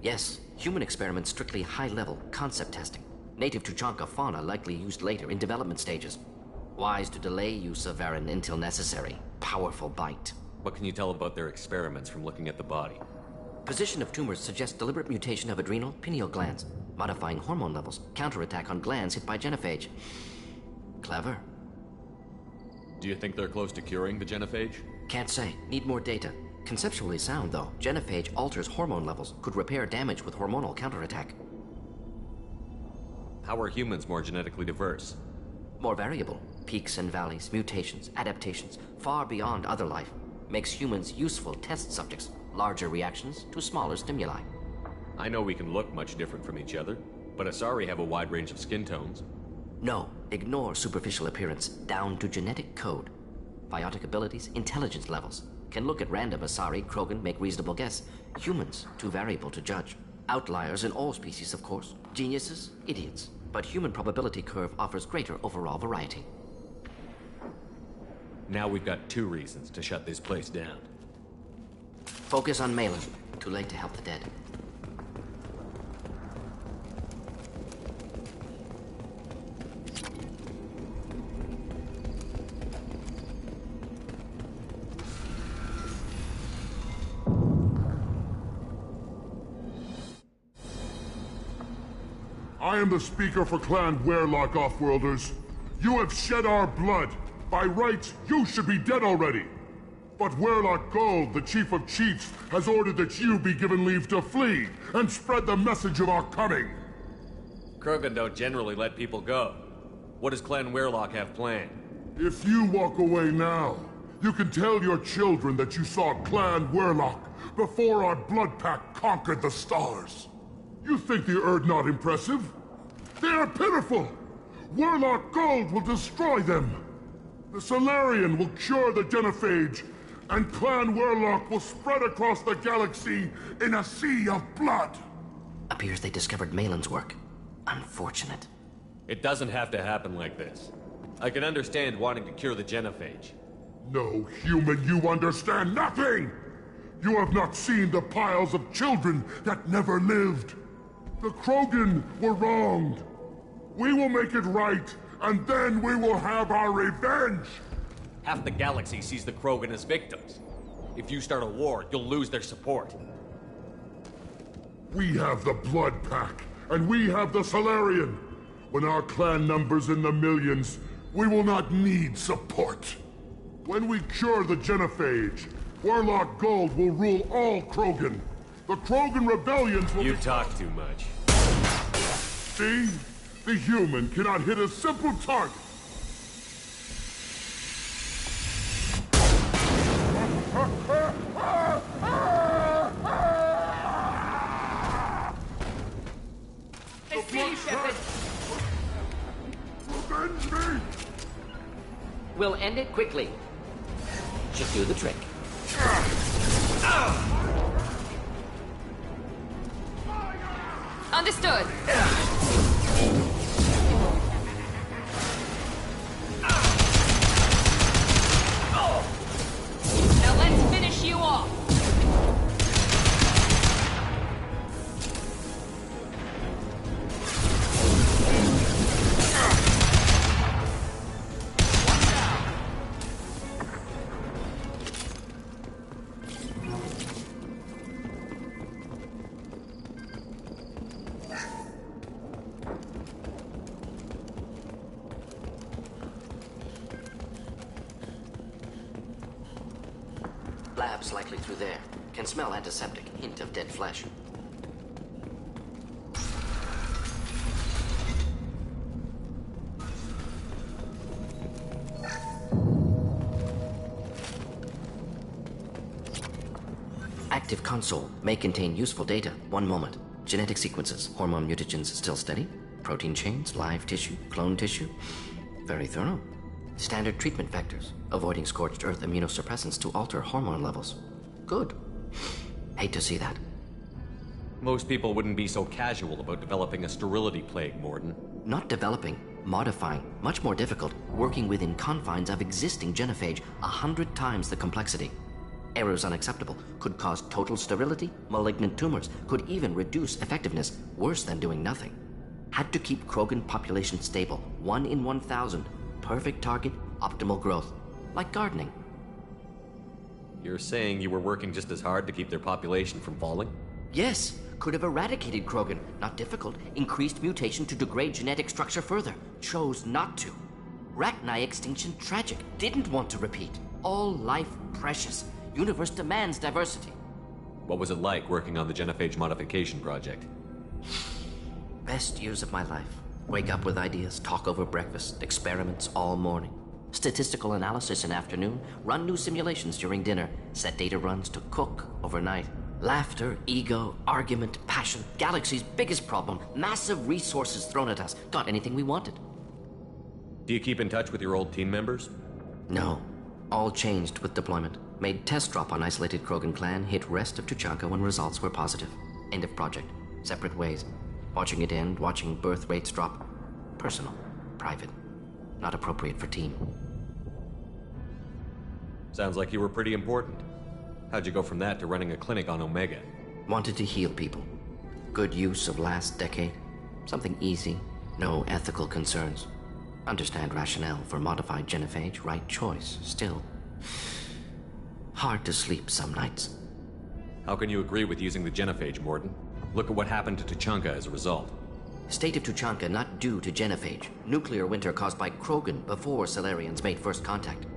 Yes, human experiments strictly high-level, concept testing. Native Tuchanka fauna likely used later in development stages. Wise to delay use of Varen until necessary. Powerful bite. What can you tell about their experiments from looking at the body? Position of tumors suggests deliberate mutation of adrenal, pineal glands, modifying hormone levels, counterattack on glands hit by genophage. Clever. Do you think they're close to curing the genophage? Can't say. Need more data. Conceptually sound, though. Genophage alters hormone levels, could repair damage with hormonal counterattack. How are humans more genetically diverse? More variable. Peaks and valleys, mutations, adaptations, far beyond other life. Makes humans useful test subjects. Larger reactions to smaller stimuli. I know we can look much different from each other, but Asari have a wide range of skin tones. No, ignore superficial appearance, down to genetic code. Biotic abilities, intelligence levels. Can look at random Asari, Krogan, make reasonable guess. Humans, too variable to judge. Outliers in all species, of course. Geniuses, idiots. But human probability curve offers greater overall variety. Now we've got 2 reasons to shut this place down. Focus on Malin. Too late to help the dead. I am the speaker for Clan Werelock, Offworlders. You have shed our blood. By rights, you should be dead already. But Werelock Gold, the Chief of Chiefs, has ordered that you be given leave to flee and spread the message of our coming. Krogan don't generally let people go. What does Clan Werelock have planned? If you walk away now, you can tell your children that you saw Clan Werelock before our blood pact conquered the stars. You think the Erd not impressive? They are pitiful! Werelock Gold will destroy them! The Solarian will cure the genophage, and Clan Werelock will spread across the galaxy in a sea of blood! Appears they discovered Malin's work. Unfortunate. It doesn't have to happen like this. I can understand wanting to cure the genophage. No, human, you understand nothing! You have not seen the piles of children that never lived. The Krogan were wronged. We will make it right, and then we will have our revenge! Half the galaxy sees the Krogan as victims. If you start a war, you'll lose their support. We have the Blood Pack, and we have the Solarian. When our clan numbers in the millions, we will not need support. When we cure the genophage, Werelock Gold will rule all Krogan. The Krogan rebellions will You talk too much. See? The human cannot hit a simple target. I see you, Shepard. Revenge me! We'll end it quickly. Should do the trick. Understood. Now let's finish you off. Stabs likely through there. Can smell antiseptic, hint of dead flesh. Active console may contain useful data. One moment. Genetic sequences, hormone mutagens still steady. Protein chains, live tissue, clone tissue. Very thorough. Standard treatment vectors, avoiding scorched earth immunosuppressants to alter hormone levels. Good. Hate to see that. Most people wouldn't be so casual about developing a sterility plague, Mordin. Not developing, modifying, much more difficult, working within confines of existing genophage, 100 times the complexity. Errors unacceptable, could cause total sterility, malignant tumors, could even reduce effectiveness, worse than doing nothing. Had to keep Krogan population stable, 1 in 1,000. Perfect target, optimal growth. Like gardening. You're saying you were working just as hard to keep their population from falling? Yes, could have eradicated Krogan. Not difficult. Increased mutation to degrade genetic structure further. Chose not to. Rachni extinction tragic. Didn't want to repeat. All life precious. Universe demands diversity. What was it like working on the genophage modification project? Best years of my life. Wake up with ideas, talk over breakfast, experiments all morning. Statistical analysis in afternoon, run new simulations during dinner, set data runs to cook overnight. Laughter, ego, argument, passion, galaxy's biggest problem, massive resources thrown at us. Got anything we wanted. Do you keep in touch with your old team members? No. All changed with deployment. Made test drop on isolated Krogan clan, hit rest of Tuchanka when results were positive. End of project. Separate ways. Watching it end, watching birth rates drop. Personal. Private. Not appropriate for team. Sounds like you were pretty important. How'd you go from that to running a clinic on Omega? Wanted to heal people. Good use of last decade. Something easy. No ethical concerns. Understand rationale for modified genophage. Right choice. Still. Hard to sleep some nights. How can you agree with using the genophage, Mordin? Look at what happened to Tuchanka as a result. State of Tuchanka not due to genophage. Nuclear winter caused by Krogan before Salarians made first contact.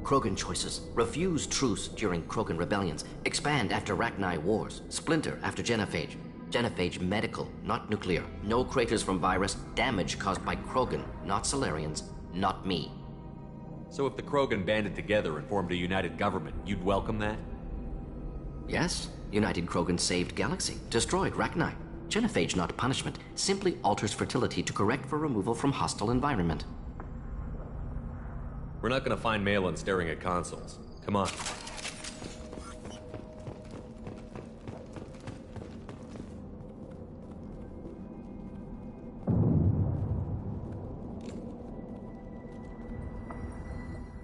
Krogan choices. Refuse truce during Krogan rebellions. Expand after Rachni wars. Splinter after genophage. Genophage medical, not nuclear. No craters from virus. Damage caused by Krogan, not Salarians, not me. So if the Krogan banded together and formed a united government, you'd welcome that? Yes. United Krogan saved Galaxy. Destroyed Rachni. Genophage not punishment. Simply alters fertility to correct for removal from hostile environment. We're not gonna find Malin staring at consoles. Come on.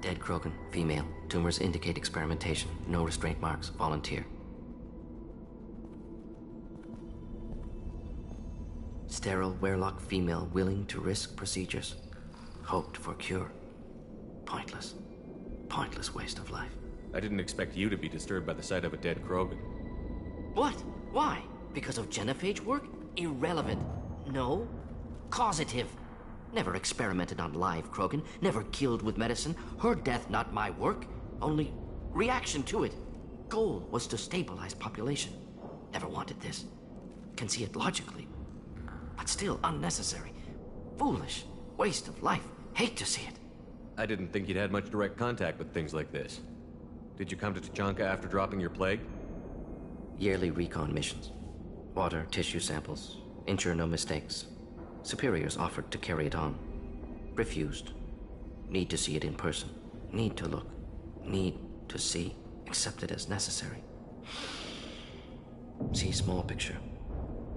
Dead Krogan, female. Tumors indicate experimentation. No restraint marks. Volunteer. Sterile Werelock female willing to risk procedures. Hoped for cure. Pointless. Pointless waste of life. I didn't expect you to be disturbed by the sight of a dead Krogan. What? Why? Because of genophage work? Irrelevant. No. Causative. Never experimented on live Krogan. Never killed with medicine. Her death not my work. Only reaction to it. Goal was to stabilize population. Never wanted this. Can see it logically. But still unnecessary. Foolish. Waste of life. Hate to see it. I didn't think you'd had much direct contact with things like this. Did you come to Tuchanka after dropping your plague? Yearly recon missions. Water, tissue samples. Ensure no mistakes. Superiors offered to carry it on. Refused. Need to see it in person. Need to look. Need to see. Accept it as necessary. See small picture.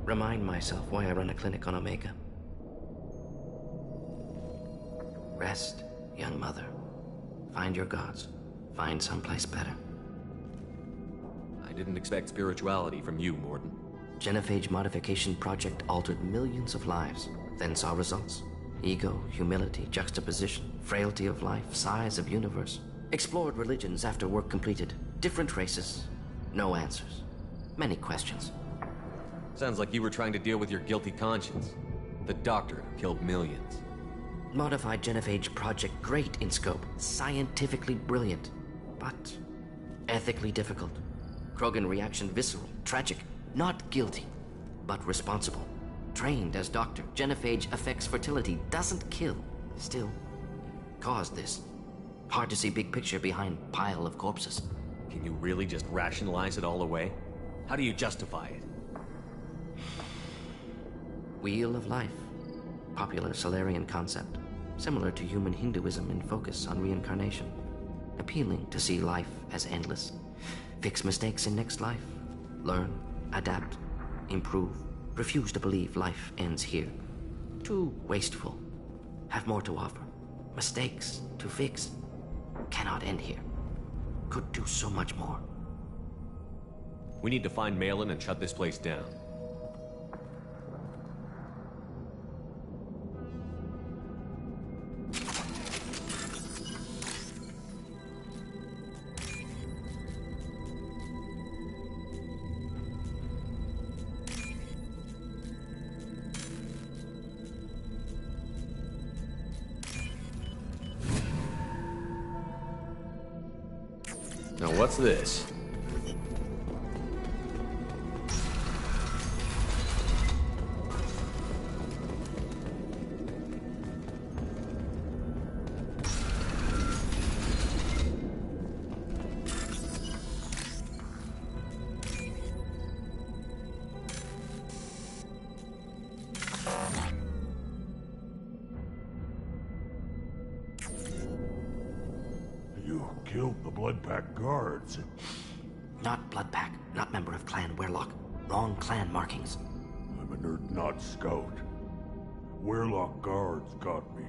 Remind myself why I run a clinic on Omega. Rest, young mother. Find your gods. Find someplace better. I didn't expect spirituality from you, Mordin. Genophage modification project altered millions of lives, then saw results. Ego, humility, juxtaposition, frailty of life, size of universe. Explored religions after work completed. Different races. No answers. Many questions. Sounds like you were trying to deal with your guilty conscience. The doctor who killed millions. Modified genophage project great in scope. Scientifically brilliant. But Ethically difficult. Krogan reaction visceral, tragic. Not guilty, but responsible. Trained as doctor, genophage affects fertility, doesn't kill. Still, caused this. Hard to see big picture behind pile of corpses. Can you really just rationalize it all away? How do you justify it? Wheel of life. Popular Solarian concept. Similar to human Hinduism in focus on reincarnation. Appealing to see life as endless. Fix mistakes in next life. Learn, adapt, improve. Refuse to believe life ends here. Too wasteful. Have more to offer. Mistakes to fix. Cannot end here. Could do so much more. We need to find Malin and shut this place down. Now what's this? You killed the Bloodpack guards. Not Bloodpack, not member of Clan Werlock. Wrong clan markings. I'm a nerd, not scout. Werlock guards got me.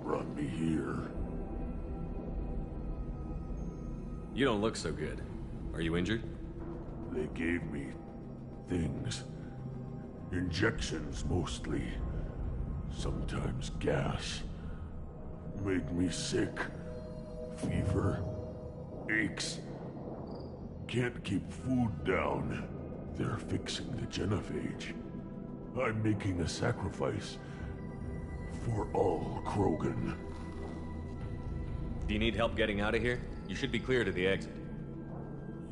Brought me here. You don't look so good. Are you injured? They gave me things. Injections, mostly. Sometimes gas. Made me sick. Fever. Aches. Can't keep food down. They're fixing the genophage. I'm making a sacrifice. For all Krogan. Do you need help getting out of here? You should be clear to the exit.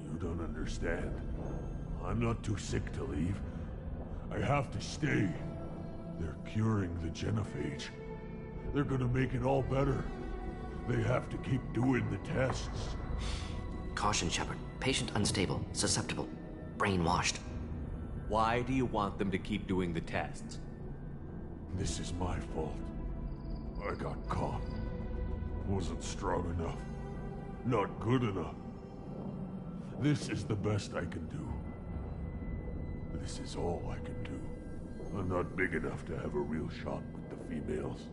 You don't understand. I'm not too sick to leave. I have to stay. They're curing the genophage. They're gonna make it all better. They have to keep doing the tests. Caution, Shepard. Patient unstable, susceptible, brainwashed. Why do you want them to keep doing the tests? This is my fault. I got caught. Wasn't strong enough. Not good enough. This is the best I can do. This is all I can do. I'm not big enough to have a real shot with the females.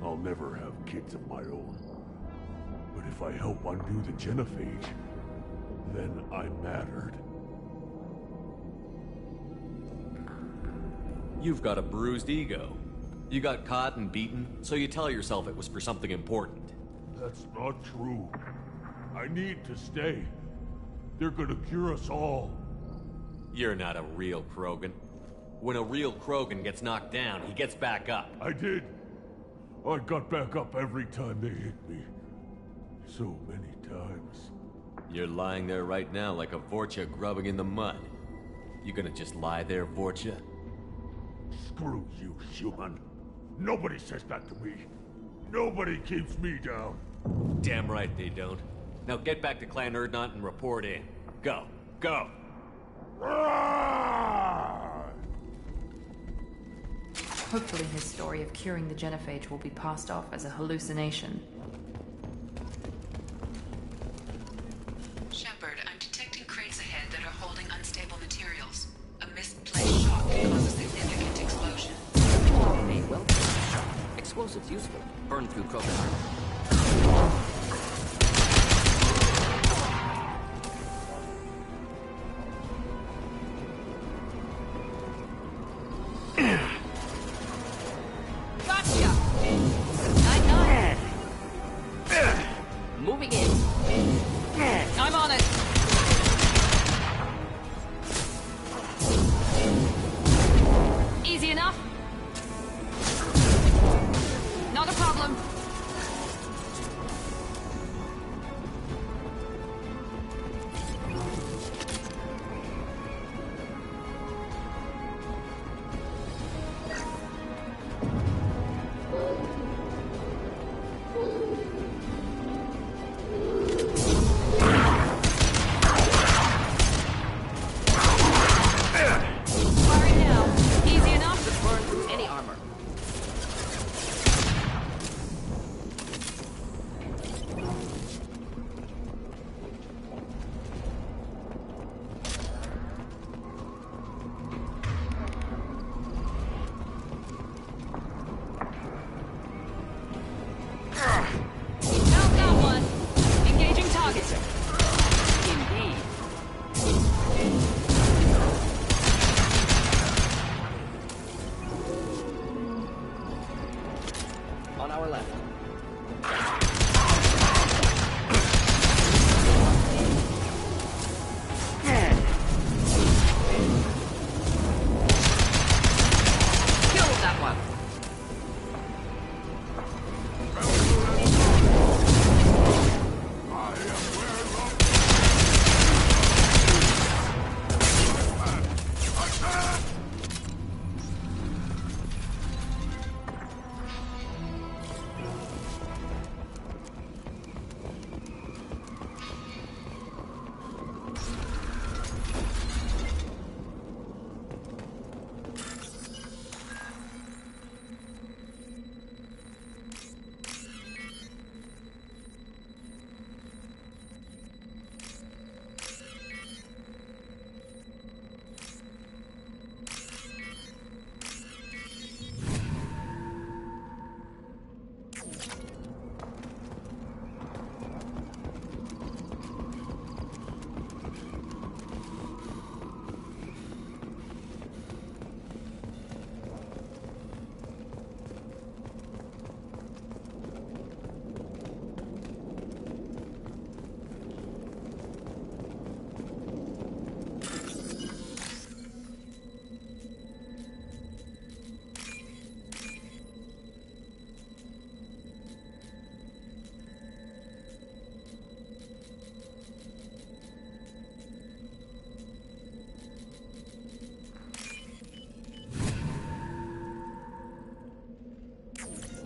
I'll never have kids of my own. But if I help undo the genophage, then I mattered. You've got a bruised ego. You got caught and beaten, so you tell yourself it was for something important. That's not true. I need to stay. They're gonna cure us all. You're not a real Krogan. When a real Krogan gets knocked down, he gets back up. I did. I got back up every time they hit me. So many times. You're lying there right now like a Vorcha grubbing in the mud. You gonna just lie there, Vorcha? Screw you, human. Nobody says that to me. Nobody keeps me down. Damn right they don't. Now get back to Clan Erdnot and report in. Go. Go! Hopefully his story of curing the genophage will be passed off as a hallucination. Shepard, I'm detecting crates ahead that are holding unstable materials. A misplaced shock can cause a significant explosion. May well be. Explosives useful. Burn through Krogan armor. Moving in. I'm on it. Easy enough. Not a problem. Tower left. Kill that one!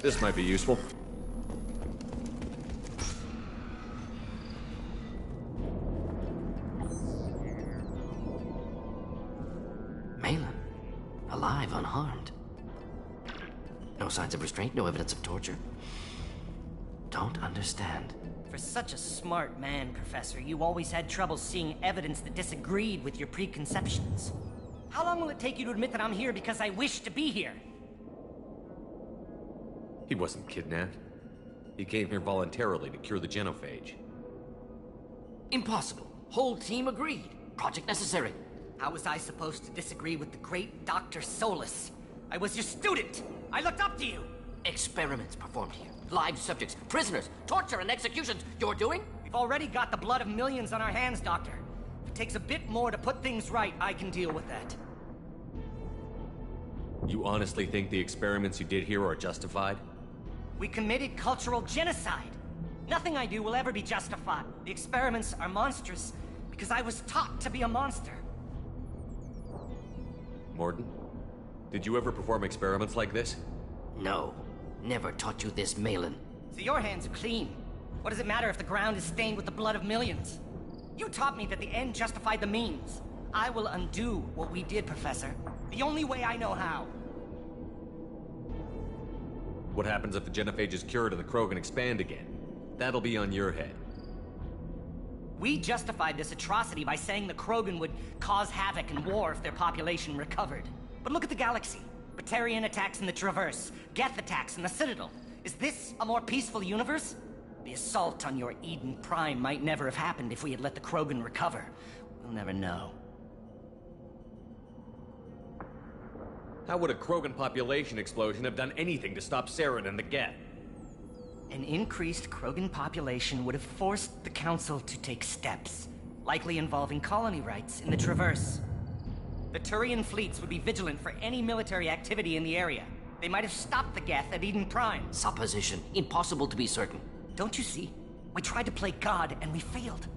This might be useful. Malin, alive, unharmed. No signs of restraint, no evidence of torture. Don't understand. For such a smart man, Professor, you always had trouble seeing evidence that disagreed with your preconceptions. How long will it take you to admit that I'm here because I wish to be here? He wasn't kidnapped. He came here voluntarily to cure the genophage. Impossible. Whole team agreed. Project necessary. How was I supposed to disagree with the great Dr. Solus? I was your student. I looked up to you. Experiments performed here. Live subjects, prisoners, torture and executions. You're doing? We've already got the blood of millions on our hands, Doctor. If it takes a bit more to put things right, I can deal with that. You honestly think the experiments you did here are justified? We committed cultural genocide. Nothing I do will ever be justified. The experiments are monstrous because I was taught to be a monster. Mordin, did you ever perform experiments like this? No. Never taught you this, Malin. So your hands are clean. What does it matter if the ground is stained with the blood of millions? You taught me that the end justified the means. I will undo what we did, Professor. The only way I know how. What happens if the genophage is cured and the Krogan expand again? That'll be on your head. We justified this atrocity by saying the Krogan would cause havoc and war if their population recovered. But look at the galaxy. Batarian attacks in the Traverse, Geth attacks in the Citadel. Is this a more peaceful universe? The assault on your Eden Prime might never have happened if we had let the Krogan recover. We'll never know. How would a Krogan population explosion have done anything to stop Saren and the Geth? An increased Krogan population would have forced the Council to take steps, likely involving colony rights in the Traverse. The Turian fleets would be vigilant for any military activity in the area. They might have stopped the Geth at Eden Prime. Supposition. Impossible to be certain. Don't you see? We tried to play God and we failed.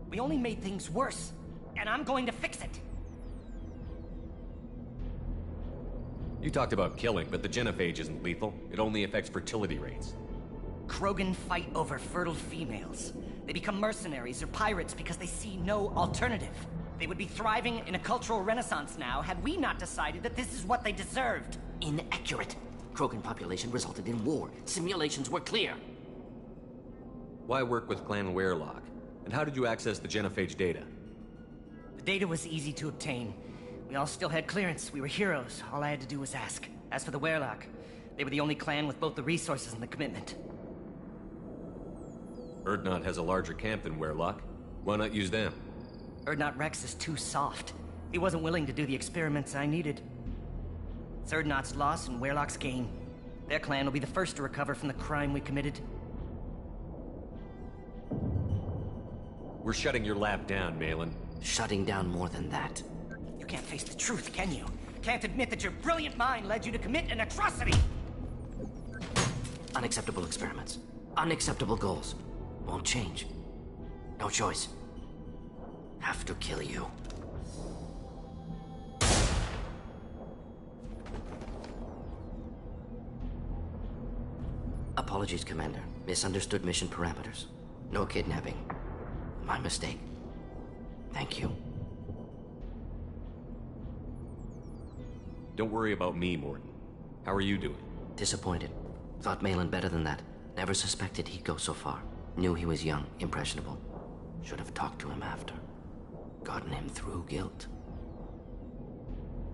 We only made things worse, and I'm going to fix it. You talked about killing, but the genophage isn't lethal. It only affects fertility rates. Krogan fight over fertile females. They become mercenaries or pirates because they see no alternative. They would be thriving in a cultural renaissance now had we not decided that this is what they deserved. Inaccurate. Krogan population resulted in war. Simulations were clear. Why work with Clan Wehrlock? And how did you access the genophage data? The data was easy to obtain. We all still had clearance. We were heroes. All I had to do was ask. As for the Wehrlock, they were the only clan with both the resources and the commitment. Urdnot has a larger camp than Wehrlock. Why not use them? Urdnot Rex is too soft. He wasn't willing to do the experiments I needed. It's Urdnot's loss and Wehrlock's gain. Their clan will be the first to recover from the crime we committed. We're shutting your lab down, Malin. Shutting down more than that. You can't face the truth, can you? Can't admit that your brilliant mind led you to commit an atrocity! Unacceptable experiments. Unacceptable goals. Won't change. No choice. Have to kill you. Apologies, Commander. Misunderstood mission parameters. No kidnapping. My mistake. Thank you. Don't worry about me, Mordin. How are you doing? Disappointed. Thought Malin better than that. Never suspected he'd go so far. Knew he was young, impressionable. Should have talked to him after. Gotten him through guilt.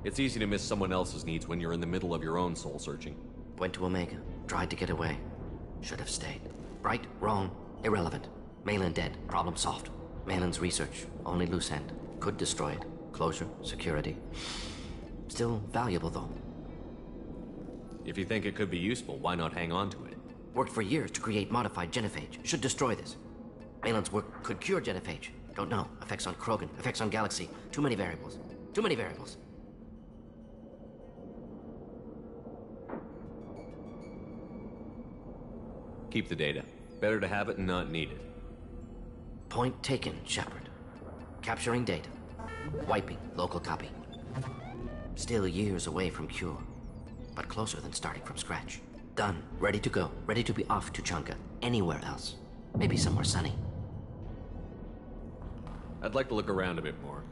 It's easy to miss someone else's needs when you're in the middle of your own soul-searching. Went to Omega. Tried to get away. Should have stayed. Right, wrong, irrelevant. Malin dead. Problem solved. Malin's research. Only loose end. Could destroy it. Closure, security. Still valuable, though. If you think it could be useful, why not hang on to it? Worked for years to create modified genophage. Should destroy this. Malin's work could cure genophage. Don't know. Effects on Krogan. Effects on Galaxy. Too many variables. Too many variables. Keep the data. Better to have it and not need it. Point taken, Shepard. Capturing data. Wiping local copy. Still years away from cure, but closer than starting from scratch. Done. Ready to go. Ready to be off to Chanka. Anywhere else. Maybe somewhere sunny. I'd like to look around a bit more.